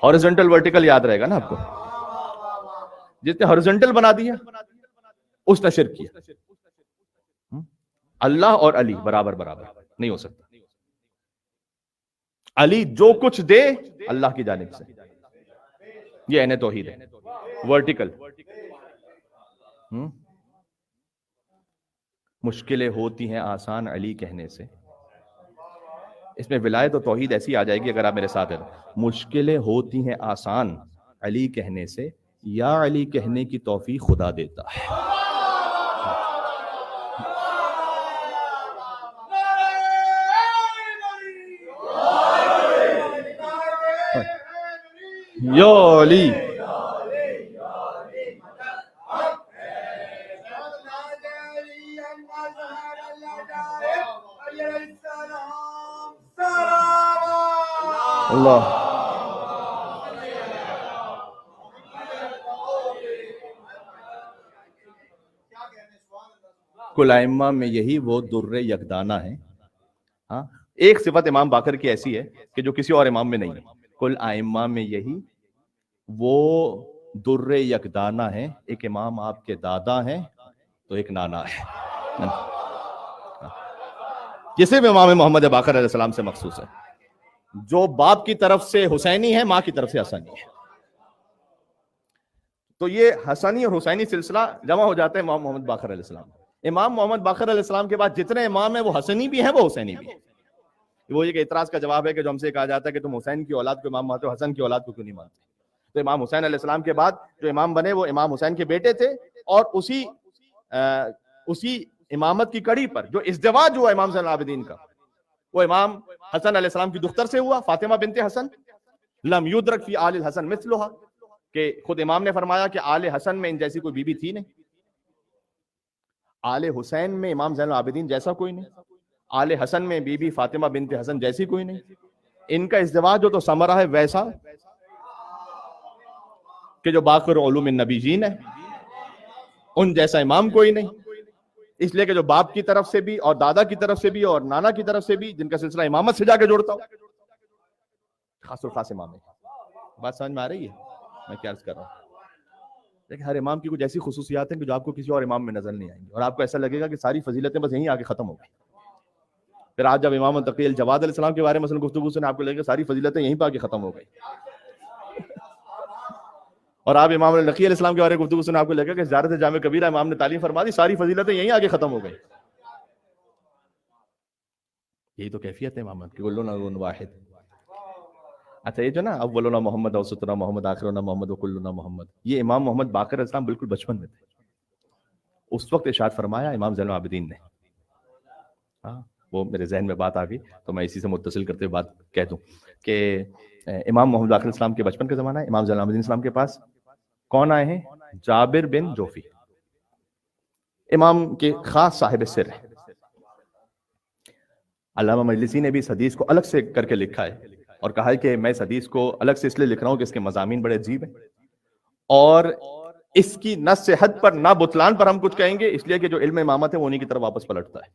ہارزنٹل ورٹیکل یاد رہے گا نا آپ کو. جس نے ہارزنٹل بنا دیا اس نے شرک کیا. اللہ اور علی برابر برابر نہیں ہو سکتا. علی جو کچھ دے اللہ کی جانب سے، یہ عین توحید ہے، ورٹیکل. مشکلیں ہوتی ہیں آسان علی کہنے سے. اس میں ولایت و توحید ایسی آ جائے گی اگر آپ میرے ساتھ ہیں. مشکلیں ہوتی ہیں آسان علی کہنے سے، یا علی کہنے کی توفیق خدا دیتا ہے. یا علی اللہ. کل ائمہ میں یہی وہ در یکدانہ ہے. ہاں، ایک صفت امام باقر کی ایسی ہے کہ جو کسی اور امام میں نہیں ہے. کل ائمہ میں یہی وہ در یکدانہ ہے. ایک امام آپ کے دادا ہیں تو ایک نانا ہے. یہ صرف امام محمد باقر علیہ السلام سے مخصوص ہے. جو باپ کی طرف سے حسینی ہے، ماں کی طرف سے حسنی ہے. تو یہ حسنی اور حسینی سلسلہ جمع ہو جاتا ہے امام محمد باقر علیہ السلام. امام محمد باقر علیہ السلام کے بعد جتنے امام ہیں وہ حسنی بھی ہیں، وہ حسینی بھی ہیں. وہ یہ اعتراض کا جواب ہے کہ جو ہم سے کہا جاتا ہے کہ تم حسین کی اولاد کو امام مانتے ہو، حسن کی اولاد کو کیوں نہیں مانتے. تو امام حسین علیہ السلام کے بعد جو امام بنے وہ امام حسین کے بیٹے تھے، اور اسی امامت کی کڑی پر جو ازدواج ہوا امام زین العابدین کا، وہ امام حسن علیہ السلام کی دختر سے ہوا، فاطمہ بنت حسن. لم یدرک فی آل الحسن مثلھا، کہ خود امام نے فرمایا کہ آل حسن میں ان جیسی کوئی بی بی تھی نہیں. آل حسین میں امام زین العابدین جیسا کوئی نہیں. آل حسن میں بی بی فاطمہ بنت حسن جیسی کوئی نہیں. ان کا ازدواج جو تو ثمرہ ہے ویسا کہ جو باقر علوم النبیین ہے، ان جیسا امام کوئی نہیں. اس لیے کہ جو باپ کی طرف سے بھی اور دادا کی طرف سے بھی اور نانا کی طرف سے بھی، جن کا سلسلہ امامت سے جا کے جوڑتا ہو، خاص اور خاص امام ہے. بات سمجھ میں آ رہی ہے میں کیا عرض کر رہا ہوں؟ لیکن ہر امام کی کچھ ایسی خصوصیات ہیں کہ جو آپ کو کسی اور امام میں نظر نہیں آئیں گی، اور آپ کو ایسا لگے گا کہ ساری فضیلتیں بس یہیں آ کے ختم ہو گئی. پھر آج جب امام تقی الجواد علیہ السلام کے بارے میں مثلا گفتگو سنے، آپ کو لگے گا ساری فضیلتیں یہیں پہ آ کے ختم ہو گئی. اور آپ امام النقی علیہ السلام کے بارے میں گفتگو سنے، آپ کو لگے گا کہ زیارت جامع کبیرہ امام نے تعلیم فرما دی، ساری فضیلتیں یہیں آ کے ختم ہو گئی. یہی تو کیفیت ہے امامت کی. کلنا واحد. اچھا یہ جو نا اولنا محمد اوسطنا محمد آخرنا محمد وکلنا محمد، یہ امام محمد باقر علیہ السلام بالکل بچپن میں تھے. اس وقت ارشاد فرمایا امام زین العابدین نے. ہاں وہ میرے ذہن میں بات آ گئی تو میں اسی سے متصل کرتے ہوئے بات کہہ دوں کہ امام محمد باقر علیہ السلام کے بچپن کا زمانہ ہے. امام زین العابدین السلام کے پاس کون آئے ہیں؟ جابر بن جوفی، امام کے خاص صاحب سر ہیں. علامہ مجلسی نے بھی اس حدیث کو الگ سے کر کے لکھا ہے اور کہا ہے کہ میں اس حدیث کو الگ سے اس لیے لکھ رہا ہوں کہ اس کے مضامین بڑے عجیب ہیں، اور اس کی نہ صحت پر نہ بطلان پر ہم کچھ کہیں گے، اس لیے کہ جو علم امامت ہے وہ انہی کی طرف واپس پلٹتا ہے،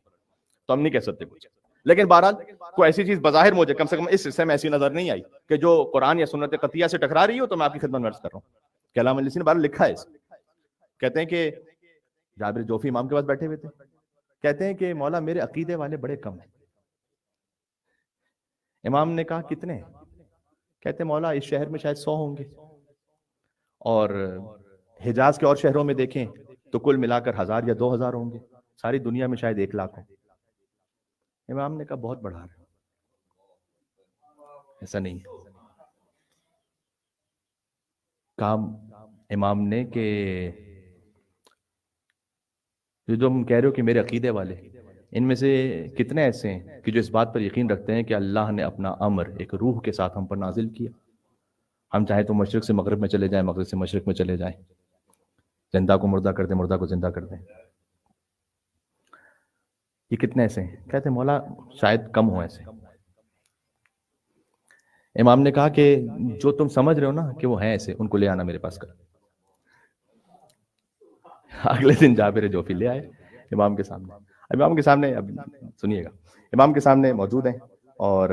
تو ہم نہیں کہہ سکتے کچھ. لیکن بہرحال کوئی ایسی چیز بظاہر مجھے کم سے کم اس حصے میں ایسی نظر نہیں آئی کہ جو قرآن یا سنت قطعیہ سے ٹکرا رہی ہو، تو میں آپ کی خدمت میں عرض کر رہا ہوں کہ علامہ مجلسی نے بہرحال لکھا ہے. کہتے ہیں کہ جابر جوفی امام کے پاس بیٹھے ہوئے تھے، کہتے ہیں کہ مولا میرے عقیدے والے بڑے کم ہیں. امام نے کہا کتنے ہیں؟ کہتے مولا اس شہر میں شاید 100 ہوں گے، اور حجاز کے اور شہروں میں دیکھیں تو کل ملا کر 1000 یا 2000 ہوں گے، ساری دنیا میں شاید 1 لاکھ ہوں. امام نے کہا بہت بڑھا رہا ہے، ایسا نہیں. کام امام نے کہ جو ہم کہہ رہے ہو کہ میرے عقیدے والے، ان میں سے کتنے ایسے ہیں کہ جو اس بات پر یقین رکھتے ہیں کہ اللہ نے اپنا امر ایک روح کے ساتھ ہم پر نازل کیا، ہم چاہیں تو مشرق سے مغرب میں چلے جائیں، مغرب سے مشرق میں چلے جائیں، زندہ کو مردہ کر دیں، مردہ کو زندہ کر دیں. یہ کتنے ایسے ہیں؟ کہتے ہیں مولا شاید کم ہوں ایسے. امام نے کہا کہ جو تم سمجھ رہے ہو نا کہ وہ ہیں ایسے، ان کو لے آنا میرے پاس کر. اگلے دن جابر جوفی لے آئے امام کے سامنے. امام کے سامنے، اب سنیے گا، امام کے سامنے موجود ہیں، اور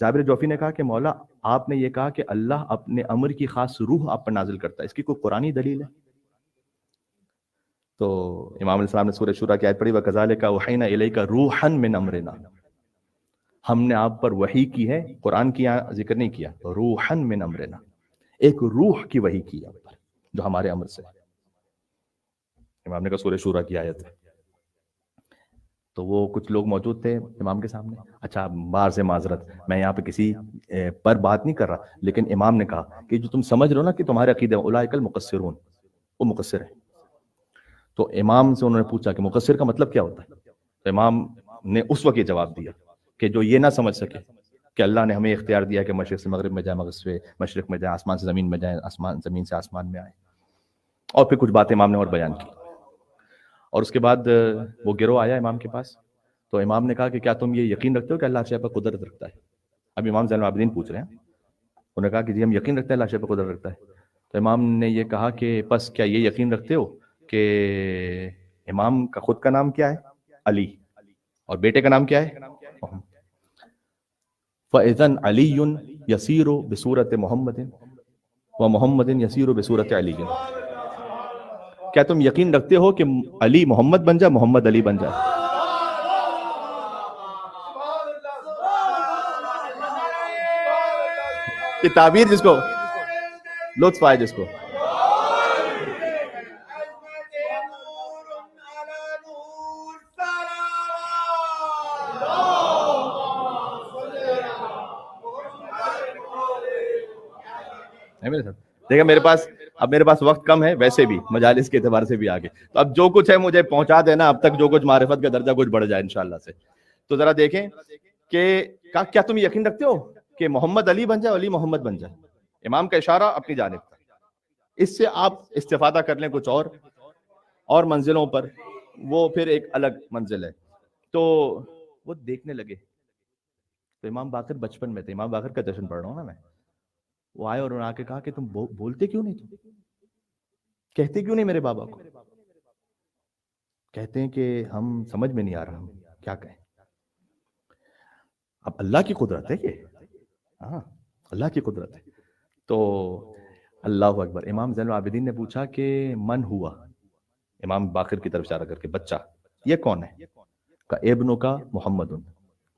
جابر جوفی نے کہا کہ مولا آپ نے یہ کہا کہ اللہ اپنے امر کی خاص روح آپ پر نازل کرتا ہے، اس کی کوئی قرآنی دلیل ہے؟ تو امام علیہ السلام نے سورہ شورى کی آیت پڑھی، وَكَذَلِكَ أَوْحَيْنَا إِلَيْكَ رُوحًا مِّنْ أَمْرِنَا، ہم نے آپ پر وحی کی ہے، قرآن کی یہاں ذکر نہیں کیا، روحًا من امرنا، ایک روح کی وحی کی آپ پر جو ہمارے امر سے. امام نے کہا سورہ شورى کی آیت ہے. تو وہ کچھ لوگ موجود تھے امام کے سامنے. اچھا باہر سے معذرت، میں یہاں پہ کسی پر بات نہیں کر رہا، لیکن امام نے کہا کہ جو تم سمجھ رہے ہو نا کہ تمہارے عقیدے اولئک المقصرون، وہ مقصر ہے. تو امام سے انہوں نے پوچھا کہ مقصر کا مطلب کیا ہوتا ہے؟ تو امام نے اس وقت یہ جواب دیا کہ جو یہ نہ سمجھ سکے کہ اللہ نے ہمیں اختیار دیا کہ مشرق سے مغرب میں جائیں، مغرب سے مشرق میں جائیں، آسمان سے زمین میں جائیں، آسمان زمین سے آسمان میں آئیں. اور پھر کچھ باتیں امام نے اور بیان کی. اور اس کے بعد وہ گروہ آیا امام کے پاس. تو امام نے کہا کہ کیا تم یہ یقین رکھتے ہو کہ اللہ عرش پر قدرت رکھتا ہے؟ اب امام زین العابدین پوچھ رہے ہیں. انہوں نے کہا کہ جی ہم یقین رکھتے ہیں اللہ عرش پر قدرت رکھتا ہے. تو امام نے یہ کہا کہ پس کیا یہ یقین رکھتے ہو کہ امام کا خود کا نام کیا ہے؟ علی، اور بیٹے کا نام کیا ہے؟ محمد. فَإِذَنْ عَلِيٌّ يَسِيرُ بِصُورَةِ مُحَمَّدٍ وَمُحَمَّدٍ يَسِيرُ بِصُورَةِ عَلِيٍّ. کیا تم یقین رکھتے ہو کہ علی محمد بن جائے، محمد علی بن جائے؟ یہ تعبیر جس کو لطف آئے، جس کو دیکھیں میرے پاس وقت کم ہے، ویسے بھی مجالس کے اعتبار سے بھی آگے، تو اب جو کچھ ہے مجھے پہنچا دینا، اب تک جو کچھ معرفت کا درجہ کچھ بڑھ جائے انشاءاللہ سے. تو ذرا دیکھیں کہ کیا تم یقین رکھتے ہو کہ محمد علی بن جائے، علی محمد بن جائے؟ امام کا اشارہ اپنی جانب تھا. اس سے آپ استفادہ کر لیں کچھ اور منزلوں پر، وہ پھر ایک الگ منزل ہے. تو وہ دیکھنے لگے. تو امام باقر بچپن میں تھے، امام باقر کا جشن پڑھ رہا ہوں نا میں. وہ آئے اور انہوں نے آ کے کہا کہ تم بولتے کیوں نہیں، تم کہتے کیوں نہیں میرے بابا کو؟ کہتے ہیں کہ ہم سمجھ میں نہیں آ رہا ہم کیا کہیں. اب اللہ کی قدرت ہے یہ، ہاں اللہ کی قدرت ہے. تو اللہ اکبر. امام زین العابدین نے پوچھا کہ من ہوا، امام باقر کی طرف اشارہ کر کے، بچہ یہ کون ہے؟ کا ابنوں کا محمد،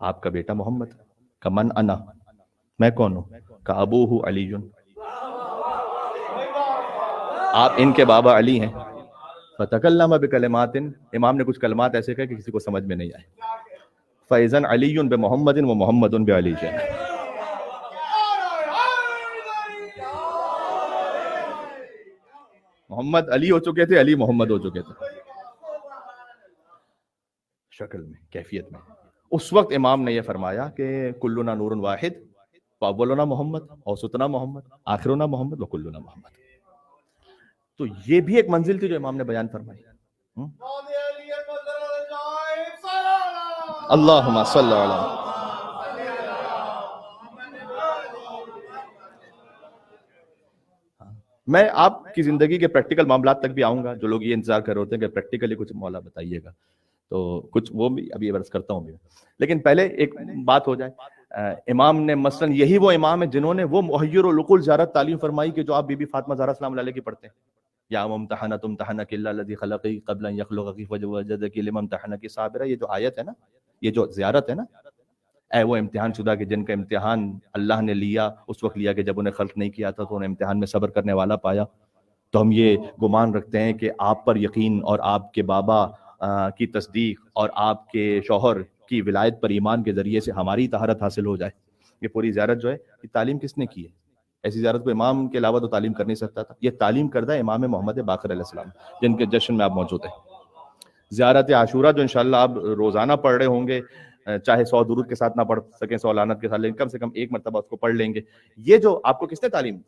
آپ کا بیٹا محمد. کا من انا، میں کون ہوں؟ کا ابوہ علی، آپ ان کے بابا علی ہیں. فتکلم بکلمات، امام نے کچھ کلمات ایسے کہے کہ کسی کو سمجھ میں نہیں آئے. فاذن علی بمحمد ومحمد بعلی. محمد علی ہو چکے تھے، علی محمد ہو چکے تھے، شکل میں، کیفیت میں. اس وقت امام نے یہ فرمایا کہ کلنا نور واحد، فاولنا محمد، اوسطنا محمد، آخرنا محمد، وکلنا محمد. تو یہ بھی ایک منزل تھی جو امام نے بیان فرمائی. اللہم صلی علی. میں آپ کی زندگی کے پریکٹیکل معاملات تک بھی آؤں گا. جو لوگ یہ انتظار کر رہے ہوتے ہیں کہ پریکٹیکلی کچھ مولا بتائیے گا، تو کچھ وہ بھی ابھی عرض کرتا ہوں بھی. لیکن پہلے ایک بات ہو جائے. امام نے مثلا یہی وہ امام ہے جنہوں نے وہ محیر العقول زیارت تعلیم فرمائی کہ جو آپ بی بی فاطمہ زہرا سلام اللہ علیہ کی پڑھتے ہیں. یا ممتحنۃ امتحنک الا الذی خلقی قبل ان یخلقک فوجدک لما امتحنک صابرا. یہ جو آیت ہے نا، یہ جو زیارت ہے نا، اے وہ امتحان شدہ کہ جن کا امتحان اللہ نے لیا اس وقت لیا کہ جب انہیں خلق نہیں کیا تھا تو انہیں امتحان میں صبر کرنے والا پایا. تو ہم یہ گمان رکھتے ہیں کہ آپ پر یقین اور آپ کے بابا کی تصدیق اور آپ کے شوہر کی ولایت پر ایمان کے ذریعے سے ہماری طہارت حاصل ہو جائے. یہ پوری زیارت جو ہے یہ تعلیم کس نے کی ہے؟ ایسی زیارت کو امام کے علاوہ تو تعلیم کر نہیں سکتا تھا. یہ تعلیم کردہ امام محمد باقر علیہ السلام جن کے جشن میں آپ موجود ہیں. زیارت عاشورہ جو انشاءاللہ آپ روزانہ پڑھ رہے ہوں گے، چاہے 100 درود کے ساتھ نہ پڑھ سکیں، 100 لعنت کے ساتھ، لیکن کم سے کم ایک مرتبہ اس کو پڑھ لیں گے. یہ جو آپ کو کس نے تعلیم دی؟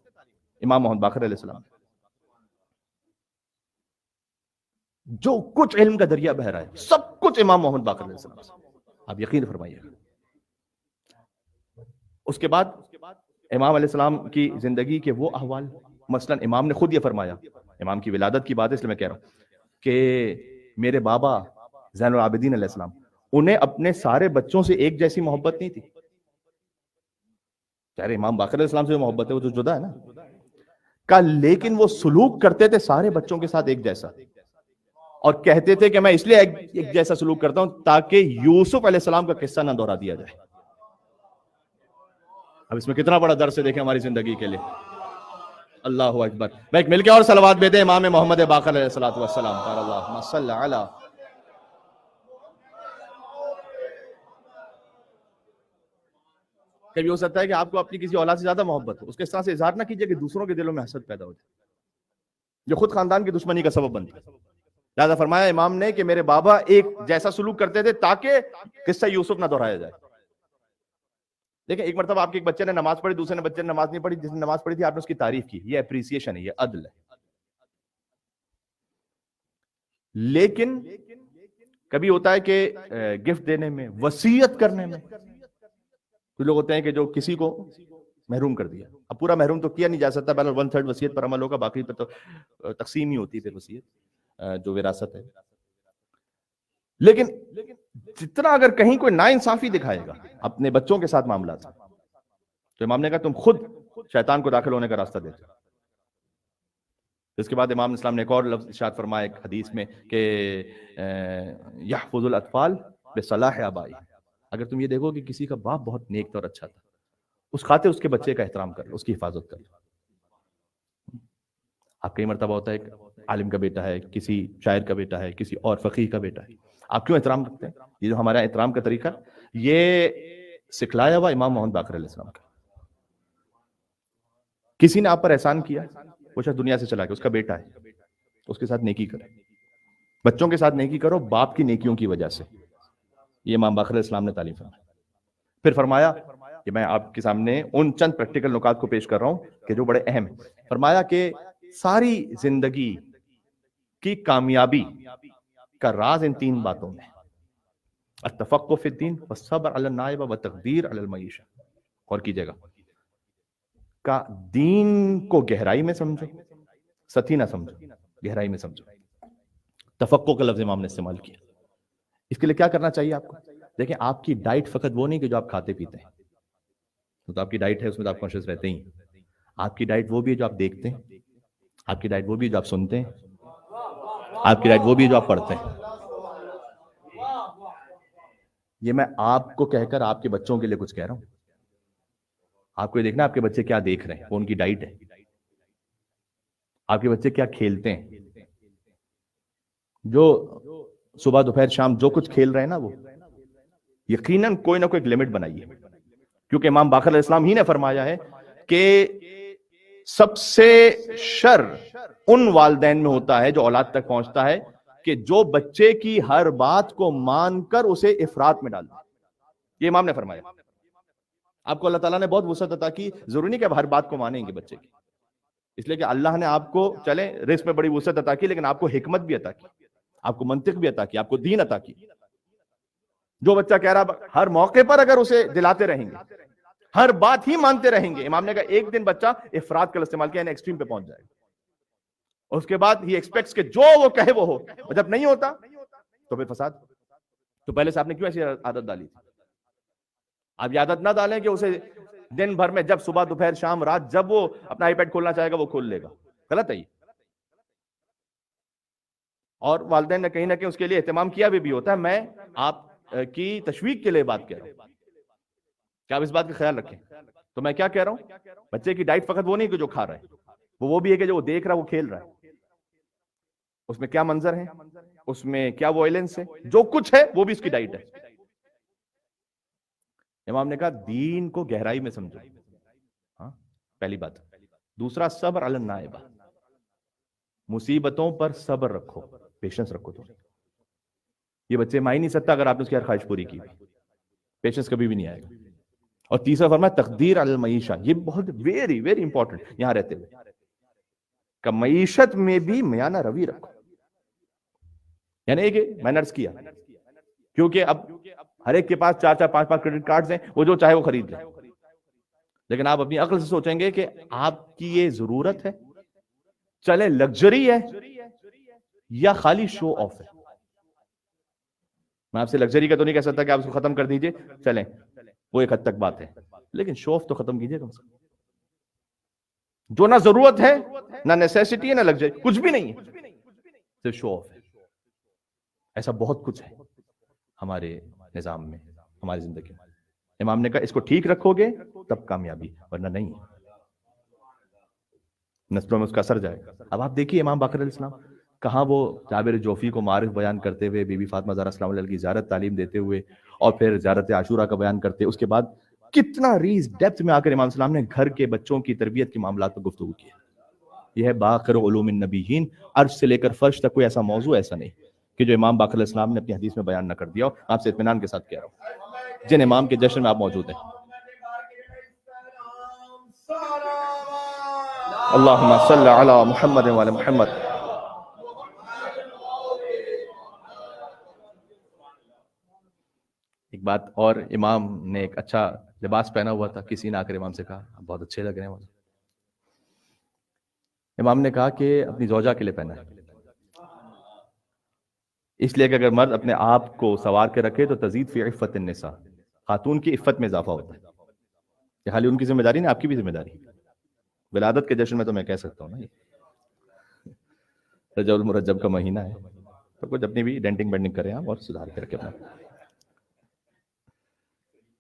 امام محمد باقر علیہ السلام. جو کچھ علم کا دریا بہ رہا ہے سب کچھ امام محمد باقر علیہ السلام سے. آپ یقین فرمائیے گا اس کے بعد امام علیہ السلام کی زندگی کے وہ احوال، مثلا امام نے خود یہ فرمایا، امام کی ولادت کی بات ہے اس لیے میں کہہ رہا ہوں کہ میرے بابا زین العابدین علیہ السلام، انہیں اپنے سارے بچوں سے ایک جیسی محبت نہیں تھی. چاہے امام باقر علیہ السلام سے جو محبت ہے وہ تو جدا ہے نا کا، لیکن وہ سلوک کرتے تھے سارے بچوں کے ساتھ ایک جیسا، اور کہتے تھے کہ میں اس لیے ایک جیسا سلوک کرتا ہوں تاکہ یوسف علیہ السلام کا قصہ نہ دہرا دیا جائے. اب اس میں کتنا بڑا درس ہے دیکھیں ہماری زندگی کے لیے. اللہ اکبر. میں ایک مل کے اور صلوات بھیجیں امام محمد باقر علیہ الصلوۃ والسلام پر. اللہم صل علی. کبھی ہو سکتا ہے کہ آپ کو اپنی کسی اولاد سے زیادہ محبت ہو، اس کے اس طرح سے اظہار نہ کیجیے کہ دوسروں کے دلوں میں حسد پیدا ہو جائے جو خود خاندان کی دشمنی کا سبب بنتی ہے. لہذا فرمایا امام نے کہ میرے بابا ایک جیسا سلوک کرتے تھے تاکہ قصہ یوسف نہ دہرایا جائے. دیکھیں ایک مرتبہ آپ کے ایک بچے نے نماز پڑھی، دوسرے نے بچے نے نماز نہیں پڑھی، جس نے نماز پڑھی تھی آپ نے اس کی تعریف کی، یہ اپریسیشن ہے، یہ عدل ہے. لیکن کبھی ہوتا ہے کہ گفٹ دینے میں، وصیت کرنے میں، کچھ لوگ ہوتے ہیں کہ جو کسی کو محروم کر دیا. اب پورا محروم تو کیا نہیں جا سکتا، بہرحال 1/3 وصیت پر عمل ہوگا، باقی پہ تو تقسیم ہی ہوتی پھر وصیت جو وراثت ہے. لیکن جتنا اگر کہیں کوئی ناانصافی دکھائے گا اپنے بچوں کے ساتھ معاملات، تو امام نے کہا تم خود شیطان کو داخل ہونے کا راستہ دیتے. اس کے بعد امام اسلام نے ایک اور لفظ ارشاد فرمایا ایک حدیث میں کہ یحفظ الاطفال بصلاح آبائی. اگر تم یہ دیکھو کہ کسی کا باپ بہت نیک تھا اور اچھا تھا، اس خاطر اس کے بچے کا احترام کر، اس کی حفاظت کر. آپ کئی مرتبہ ہوتا ہے ایک عالم کا بیٹا ہے، کسی شاعر کا بیٹا ہے، کسی اور فقیہ کا بیٹا ہے، آپ کیوں احترام کرتے ہیں؟ یہ جو ہمارا احترام کا طریقہ یہ سکھلایا ہوا امام محمد باقر علیہ السلام کا. کسی نے آپ پر احسان کیا، وہ شاید دنیا سے چلا گیا، اس کا بیٹا ہے، اس کے ساتھ نیکی کرے. بچوں کے ساتھ نیکی کرو باپ کی نیکیوں کی وجہ سے. یہ امام باقر علیہ السلام نے تعلیم فرمائی. پھر فرمایا کہ میں آپ کے سامنے ان چند پریکٹیکل نکات کو پیش کر رہا ہوں کہ جو بڑے اہم ہیں. فرمایا کہ ساری زندگی کی کامیابی کا راز ان 3 باتوں میں: التفقہ فی الدین والصبر علی النائبہ والتقدیر علی المعیشہ. اور کیجئے گا کا دین کو گہرائی میں سمجھو، سطحی نہ سمجھو، گہرائی میں سمجھو. تفقہ کا لفظ امام نے استعمال کیا. اس کے لیے کیا کرنا چاہیے آپ کو؟ دیکھیں آپ کی ڈائٹ فقط وہ نہیں کہ جو آپ کھاتے پیتے ہیں، تو آپ کی ڈائٹ ہے اس میں تو آپ کانشیس رہتے ہی. آپ کی ڈائٹ وہ بھی ہے جو آپ دیکھتے ہیں، آپ کی ڈائٹ وہ بھی ہے جو آپ سنتے ہیں، آپ کی ڈائٹ وہ بھی ہے جو آپ پڑھتے ہیں. یہ میں آپ کو کہہ کر آپ کے بچوں کے لیے کچھ کہہ رہا ہوں. آپ کو یہ دیکھنا آپ کے بچے کیا دیکھ رہے ہیں، وہ ان کی ڈائٹ ہے. آپ کے بچے کیا کھیلتے ہیں، جو صبح دوپہر شام جو کچھ کھیل رہے ہیں نا، وہ یقیناً کوئی نہ کوئی لمٹ بنائیے. کیونکہ امام باقر علیہ السلام ہی نے فرمایا ہے کہ سب سے شر ان والدین میں ہوتا ہے جو اولاد تک پہنچتا ہے کہ جو بچے کی ہر بات کو مان کر اسے افراط میں ڈال دے. یہ امام نے فرمایا. آپ کو اللہ تعالیٰ نے بہت وسعت عطا کی، ضروری نہیں کہ آپ ہر بات کو مانیں گے بچے کی، اس لیے کہ اللہ نے آپ کو چلیں رزق میں بڑی وسعت عطا کی، لیکن آپ کو حکمت بھی عطا کی، آپ کو منطق بھی عطا کی، آپ کو دین عطا کی. جو بچہ کہہ رہا ہر موقع پر اگر اسے دلاتے رہیں گے، ہر بات ہی مانتے رہیں گے، امام نے کہا ایک دن بچہ افراط کا استعمال کیا، یعنی ایکسٹریم پہ پہنچ جائے گا. اس کے بعد ہی ایکسپیکٹس کہ جو وہ کہے وہ ہو، اور جب نہیں ہوتا تو پھر فساد. تو پہلے سے آپ نے کیوں ایسی عادت ڈالی تھی؟ آپ یہ عادت نہ ڈالیں کہ اسے دن بھر میں جب صبح دوپہر شام رات جب وہ اپنا آئی پیڈ کھولنا چاہے گا وہ کھول لے گا. غلط ہے یہ. اور والدین نے کہیں نہ کہیں اس کے لیے اہتمام کیا بھی ہوتا ہے. میں آپ کی تشویق کے لیے بات کہہ رہا ہوں کہ آپ اس بات کا خیال رکھیں. تو میں کیا کہہ رہا ہوں، بچے کی ڈائٹ فقط وہ نہیں کہ جو کھا رہا ہے، وہ بھی ہے کہ جو وہ دیکھ رہا ہے، وہ کھیل رہا ہے، اس میں کیا منظر ہے، اس میں کیا وائلنس ہے، جو کچھ ہے وہ بھی اس کی ڈائٹ ہے. امام نے کہا دین کو گہرائی میں سمجھو. ہاں پہلی بات. دوسرا صبر علی النائبہ، مصیبتوں پر صبر رکھو، پیشنس رکھو. تو یہ بچے مان نہیں سکتا اگر آپ نے اس کی ہر خواہش پوری کی، پیشنس کبھی بھی نہیں آئے گا. اور تیسرا فرمایا تقدیر علی المعیشہ. یہ بہت ویری ویری امپورٹنٹ یہاں رہتے ہوئے کہ معیشت میں بھی میانہ روی رکھو. یعنی کہ میں نے عرض کیا کیونکہ اب ہر ایک کے پاس 4-4 5-5 کریڈٹ کارڈز ہیں، وہ جو چاہے وہ خرید لے. لیکن آپ اپنی عقل سے سوچیں گے کہ آپ کی یہ ضرورت ہے، چلے لگژری ہے یا خالی شو آف ہے؟ میں آپ سے لگژری کا تو نہیں کہہ سکتا کہ آپ اس کو ختم کر دیجئے، چلیں وہ ایک حد تک بات ہے، لیکن شو آف تو ختم کیجئے کم سے کم۔ جو نہ ضرورت ہے، نہ نیسیسٹی ہے، نہ لگژری، کچھ بھی نہیں ہے، صرف شو آف ہے۔ ایسا بہت کچھ ہے ہمارے نظام میں، ہماری زندگی میں۔ امام نے کہا اس کو ٹھیک رکھو گے تب کامیابی، ورنہ نہیں، نسلوں میں اس کا اثر جائے گا۔ اب آپ دیکھیے امام باقر علیہ السلام کہاں وہ جابر جوفی کو معارف بیان کرتے ہوئے، بی بی فاطمہ زہرا السلام علیہ کی زیارت تعلیم دیتے ہوئے، اور پھر زیارت عاشورہ کا بیان کرتے، اس کے بعد کتنا ریز ڈیپتھ میں آ کر امام السلام نے گھر کے بچوں کی تربیت کے معاملات پر گفتگو کی۔ یہ ہے باقر علوم النبیین، عرش سے لے کر فرش تک کوئی ایسا موضوع ایسا نہیں کہ جو امام باقر علیہ السلام نے اپنی حدیث میں بیان نہ کر دیا ہو۔ آپ سے اطمینان کے ساتھ کہہ رہا ہوں، جن امام کے جشن میں آپ موجود ہیں۔ اللہم صلی علی محمد وعلی محمد۔ ایک بات اور، امام نے ایک اچھا لباس پہنا ہوا تھا، کسی نے آ کر امام سے کہا آپ بہت اچھے لگ رہے ہیں مجھے۔ امام نے کہا کہ اپنی زوجہ کے لیے پہنا ہے، اس لیے کہ اگر مرد اپنے آپ کو سوار کے رکھے تو تزید فی عفت النساء، خاتون کی عفت میں اضافہ ہوتا ہے۔ یہ خالی ان کی ذمہ داری نہیں، آپ کی بھی ذمہ داری۔ ولادت کے جشن میں تو میں کہہ سکتا ہوں نا، یہ رجب المرجب کا مہینہ ہے، تو کچھ اپنی بھی ڈینٹنگ بینڈنگ کریں آپ اور سدھار کے رکھیں اپنا۔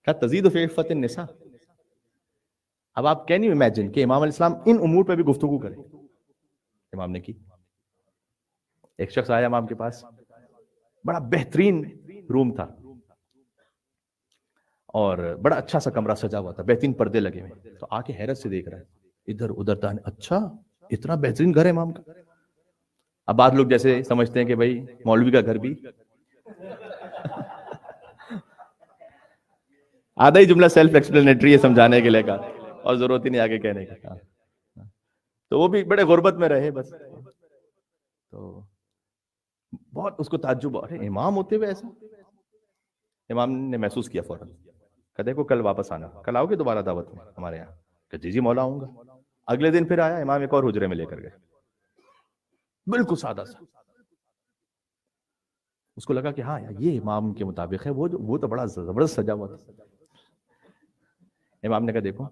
کیا تزید فی عفت النساء؟ اب آپ کین یو امیجن کہ امام علیہ السلام ان امور پہ بھی گفتگو کریں؟ امام نے کی۔ ایک شخص آیا امام کے پاس، بڑا بہترین روم تھا اور بڑا اچھا سا کمرہ سجا ہوا تھا، بہترین پردے لگے ہوئے، تو آ کے حیرت سے دیکھ رہا ہے ادھر ادھر تانے، اچھا اتنا بہترین گھر ہے امام کا۔ اب بعض لوگ جیسے سمجھتے ہیں کہ بھائی مولوی کا گھر بھی آدھا ہی جملہ سیلف ایکسپلینیٹری ہے سمجھانے کے لیے کا، اور ضرورت ہی نہیں آگے کہنے کا، تو وہ بھی بڑے غربت میں رہے بس۔ تو بہت اس کو تعجب، ارے امام ہوتے ہوئے ایسا؟ امام نے محسوس کیا فوراً، کہ دیکھو کل واپس آنا، کل آؤ گے دوبارہ دعوت میں ہمارے یہاں؟ کہ جی جی مولا آؤں گا۔ اگلے دن پھر آیا، امام ایک اور حجرے میں لے کر گئے، بالکل سادہ سا۔ اس کو لگا کہ ہاں یہ امام کے مطابق ہے، وہ تو بڑا زبردست سجا ہوا تھا۔ امام نے کہا دیکھو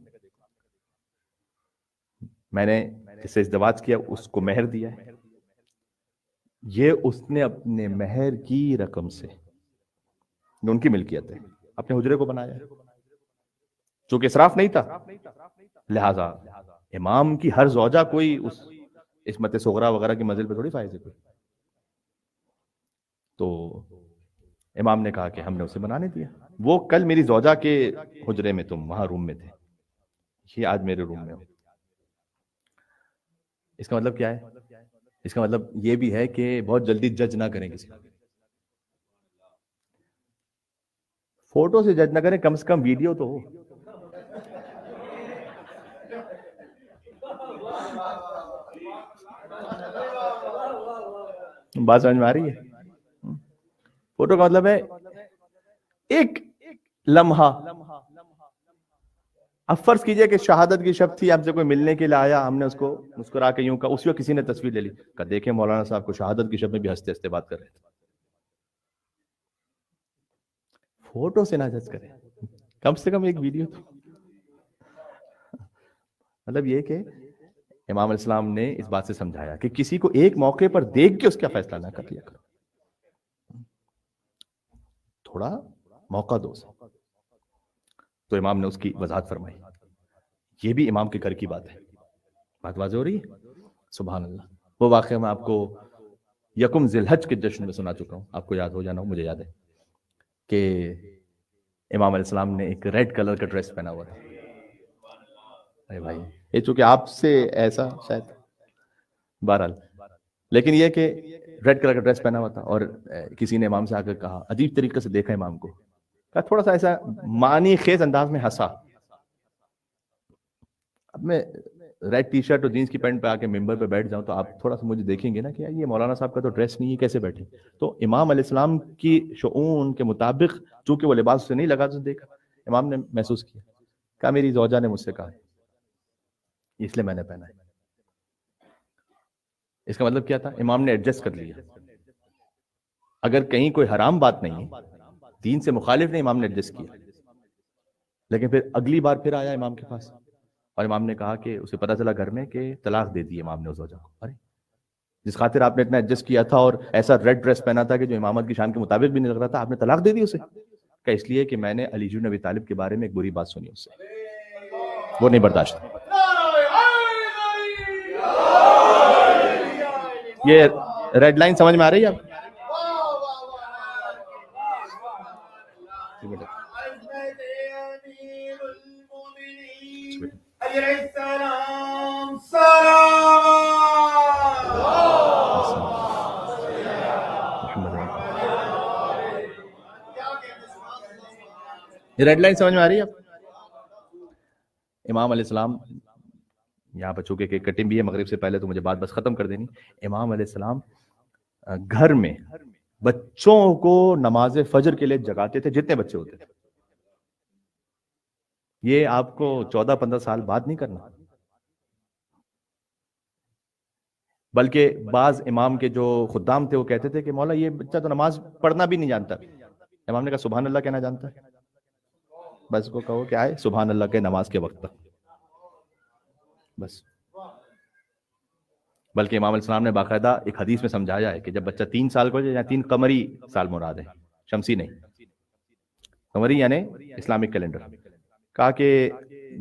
میں نے جس سے ازدواج کیا اس کو مہر دیا ہے، یہ اس نے اپنے مہر کی رقم سے، جو ان کی ملکیت ہے، اپنے حجرے کو بنایا ہے، چونکہ اسراف نہیں تھا، لہذا امام کی ہر زوجہ کوئی اس عصمت صغرا وغیرہ کی منزل پہ تھوڑی فائز ہے کوئی۔ تو امام نے کہا کہ ہم نے اسے بنانے دیا، وہ کل میری زوجہ کے حجرے میں تم وہاں روم میں تھے، یہ آج میرے روم میں ہو۔ اس کا مطلب کیا ہے؟ اس کا مطلب یہ بھی ہے کہ بہت جلدی جج نہ کریں کسی کو، فوٹو سے جج نہ کریں، کم سے کم ویڈیو تو ہو۔ بات سمجھ میں آ رہی ہے؟ فوٹو کا مطلب ہے ایک لمحہ۔ اب فرض کیجئے کہ شہادت کی شب تھی، ہم سے کوئی ملنے کے لیے آیا، ہم نے اس کو مسکرا کے یوں کہا، اسی وقت کسی نے تصویر لے لی، کہا دیکھیں مولانا صاحب کو شہادت کی شب میں بھی ہنستے ہنستے بات کر رہے تھے۔ فوٹو سے نہ جج کریں، کم سے کم ایک ویڈیو تو۔ مطلب یہ کہ امام علیہ السلام نے اس بات سے سمجھایا کہ کسی کو ایک موقع پر دیکھ کے اس کا فیصلہ نہ کر لیا کرو، تھوڑا موقع دو۔ تو امام نے اس کی وضاحت فرمائی۔ یہ بھی امام کے گھر کی بات ہے، بات واضح ہو رہی ہے؟ سبحان اللہ۔ وہ واقعہ میں آپ کو یکم ذی الحج کے جشن میں سنا چکا ہوں، آپ کو یاد ہو جانا ہو، مجھے یاد ہے کہ امام علیہ السلام نے ایک ریڈ کلر کا ڈریس پہنا ہوا تھا۔ ارے بھائی یہ چونکہ آپ سے ایسا شاید، بہرحال لیکن یہ کہ ریڈ کلر کا ڈریس پہنا ہوا تھا، اور کسی نے امام سے آ کر کہا، عجیب طریقے سے دیکھا امام کو، کہا تھوڑا سا ایسا معنی خیز انداز میں ہنسا۔ اب میں ریڈ ٹی شرٹ اور جینس کی پینٹ پہ آ کے ممبر پہ بیٹھ جاؤں تو آپ تھوڑا سا مجھے دیکھیں گے نا کہ یہ مولانا صاحب کا تو ڈریس نہیں ہے، کیسے بیٹھے؟ تو امام علیہ السلام کی شؤون کے مطابق چونکہ وہ لباس سے نہیں لگا تو دیکھا، امام نے محسوس کیا کہا میری زوجہ نے مجھ سے کہا اس لیے میں نے پہنا ہے. اس کا مطلب کیا تھا؟ امام نے ایڈجسٹ کر لیا. اگر کہیں کوئی حرام بات نہیں ہے، دین سے مخالف نہیں، امام نے ایڈجسٹ کیا. لیکن پھر اگلی بار پھر آیا امام کے پاس اور امام نے کہا کہ اسے پتا چلا گھر میں کہ طلاق دے دی امام نے اس زوجہ کو. ارے جس خاطر آپ نے اتنا ایڈجسٹ کیا تھا اور ایسا ریڈ ڈریس پہنا تھا کہ جو امامت کی شان کے مطابق بھی نہیں لگ رہا تھا، آپ نے طلاق دے دی اسے. کہ اس لیے کہ میں نے علی بن ابی طالب کے بارے میں ایک بری بات سنی اس سے، وہ نہیں برداشت. یہ ریڈ لائن سمجھ میں آ رہی ہے آپ؟ یہ ریڈ لائن سمجھ میں آ رہی ہے آپ؟ امام علیہ السلام یہاں پر چونکہ کہ کٹنگ بھی ہے مغرب سے پہلے، تو مجھے بات بس ختم کر دینی. امام علیہ السلام گھر میں بچوں کو نماز فجر کے لیے جگاتے تھے، جتنے بچے ہوتے تھے. یہ آپ کو 14-15 سال بعد نہیں کرنا، بلکہ بعض امام کے جو خدام تھے وہ کہتے تھے کہ مولا یہ بچہ تو نماز پڑھنا بھی نہیں جانتا. امام نے کہا سبحان اللہ کہنا جانتا ہے، بس کو کہو کہ آئے سبحان اللہ کے نماز کے وقت تک بس. بلکہ امام علیہ السلام نے باقاعدہ ایک حدیث میں سمجھایا ہے کہ جب بچہ 3 سال کو ہو جائے، یا 3 قمری سال مراد ہے، شمسی نہیں، قمری یعنی اسلامک کیلنڈر، کہا کہ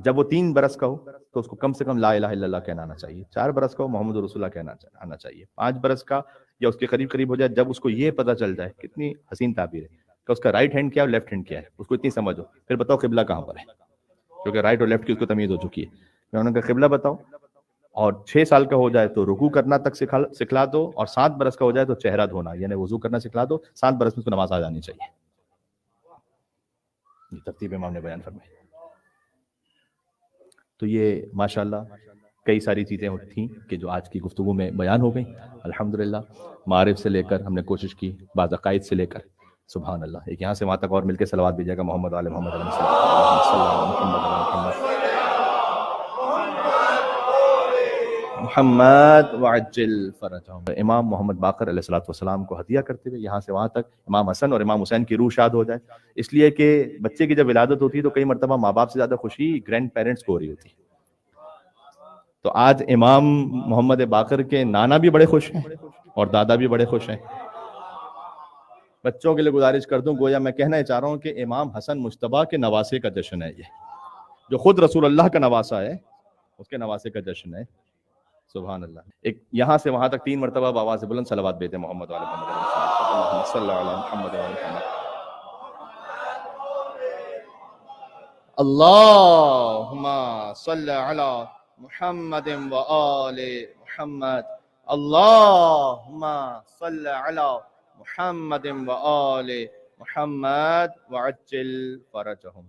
جب وہ 3 برس کا ہو تو اس کو کم سے کم لا الہ الا اللہ کہنا آنا چاہیے. 4 برس کا ہو محمد رسول اللہ کہنا آنا چاہیے. 5 برس کا یا اس کے قریب ہو جائے، جب اس کو یہ پتہ چل جائے، کتنی حسین تعبیر ہے کہ اس کا رائٹ ہینڈ کیا ہے اور لیفٹ ہینڈ کیا ہے، اس کو اتنی سمجھ ہو، پھر بتاؤ قبلہ کہاں پر ہے، کیونکہ رائٹ اور لیفٹ کی اس کو تمیز ہو چکی ہے. میں انہوں نے کہا قبلہ بتاؤ. اور 6 سال کا ہو جائے تو رکوع کرنا تک سکھلا دو، اور 7 برس کا ہو جائے تو چہرہ دھونا یعنی وضو کرنا سکھلا دو. 7 برس میں اس کو نماز آ جانی چاہیے. یہ ترتیب امام نے بیان فرمائی. تو یہ ماشاءاللہ کئی ساری چیزیں تھیں کہ جو آج کی گفتگو میں بیان ہو گئیں. الحمدللہ معارف سے لے کر ہم نے کوشش کی، بعض عقائد سے لے کر. سبحان اللہ. ایک یہاں سے وہاں تک اور مل کے صلوات بھیجیے گا محمد علیہ محمد علیہ محمد وعجل فرجہم. امام محمد باقر علیہ السلام کو ہدیہ کرتے ہوئے یہاں سے وہاں تک امام حسن اور امام حسین کی روح شاد ہو جائے. اس لیے کہ بچے کی جب ولادت ہوتی ہے تو کئی مرتبہ ماں باپ سے زیادہ خوشی گرینڈ پیرنٹس کو ہو رہی ہوتی ہے. تو آج امام محمد باقر کے نانا بھی بڑے خوش ہیں اور دادا بھی بڑے خوش ہیں. بچوں کے لیے گزارش کر دوں، گویا میں کہنا چاہ رہا ہوں کہ امام حسن مجتبیٰ کے نواسے کا جشن ہے، یہ جو خود رسول اللہ کا نواسا ہے اس کے نواسے کا جشن ہے. سبحان اللہ. ایک یہاں سے وہاں تک 3 مرتبہ بآواز بلند صلوات بھیجیں محمد علیہ محمد صلی اللہ علیہ محمد علیہ اللہم صلی علی محمد و آل محمد. اللہم صلی علی محمد و آل محمد وعجل فرجہم.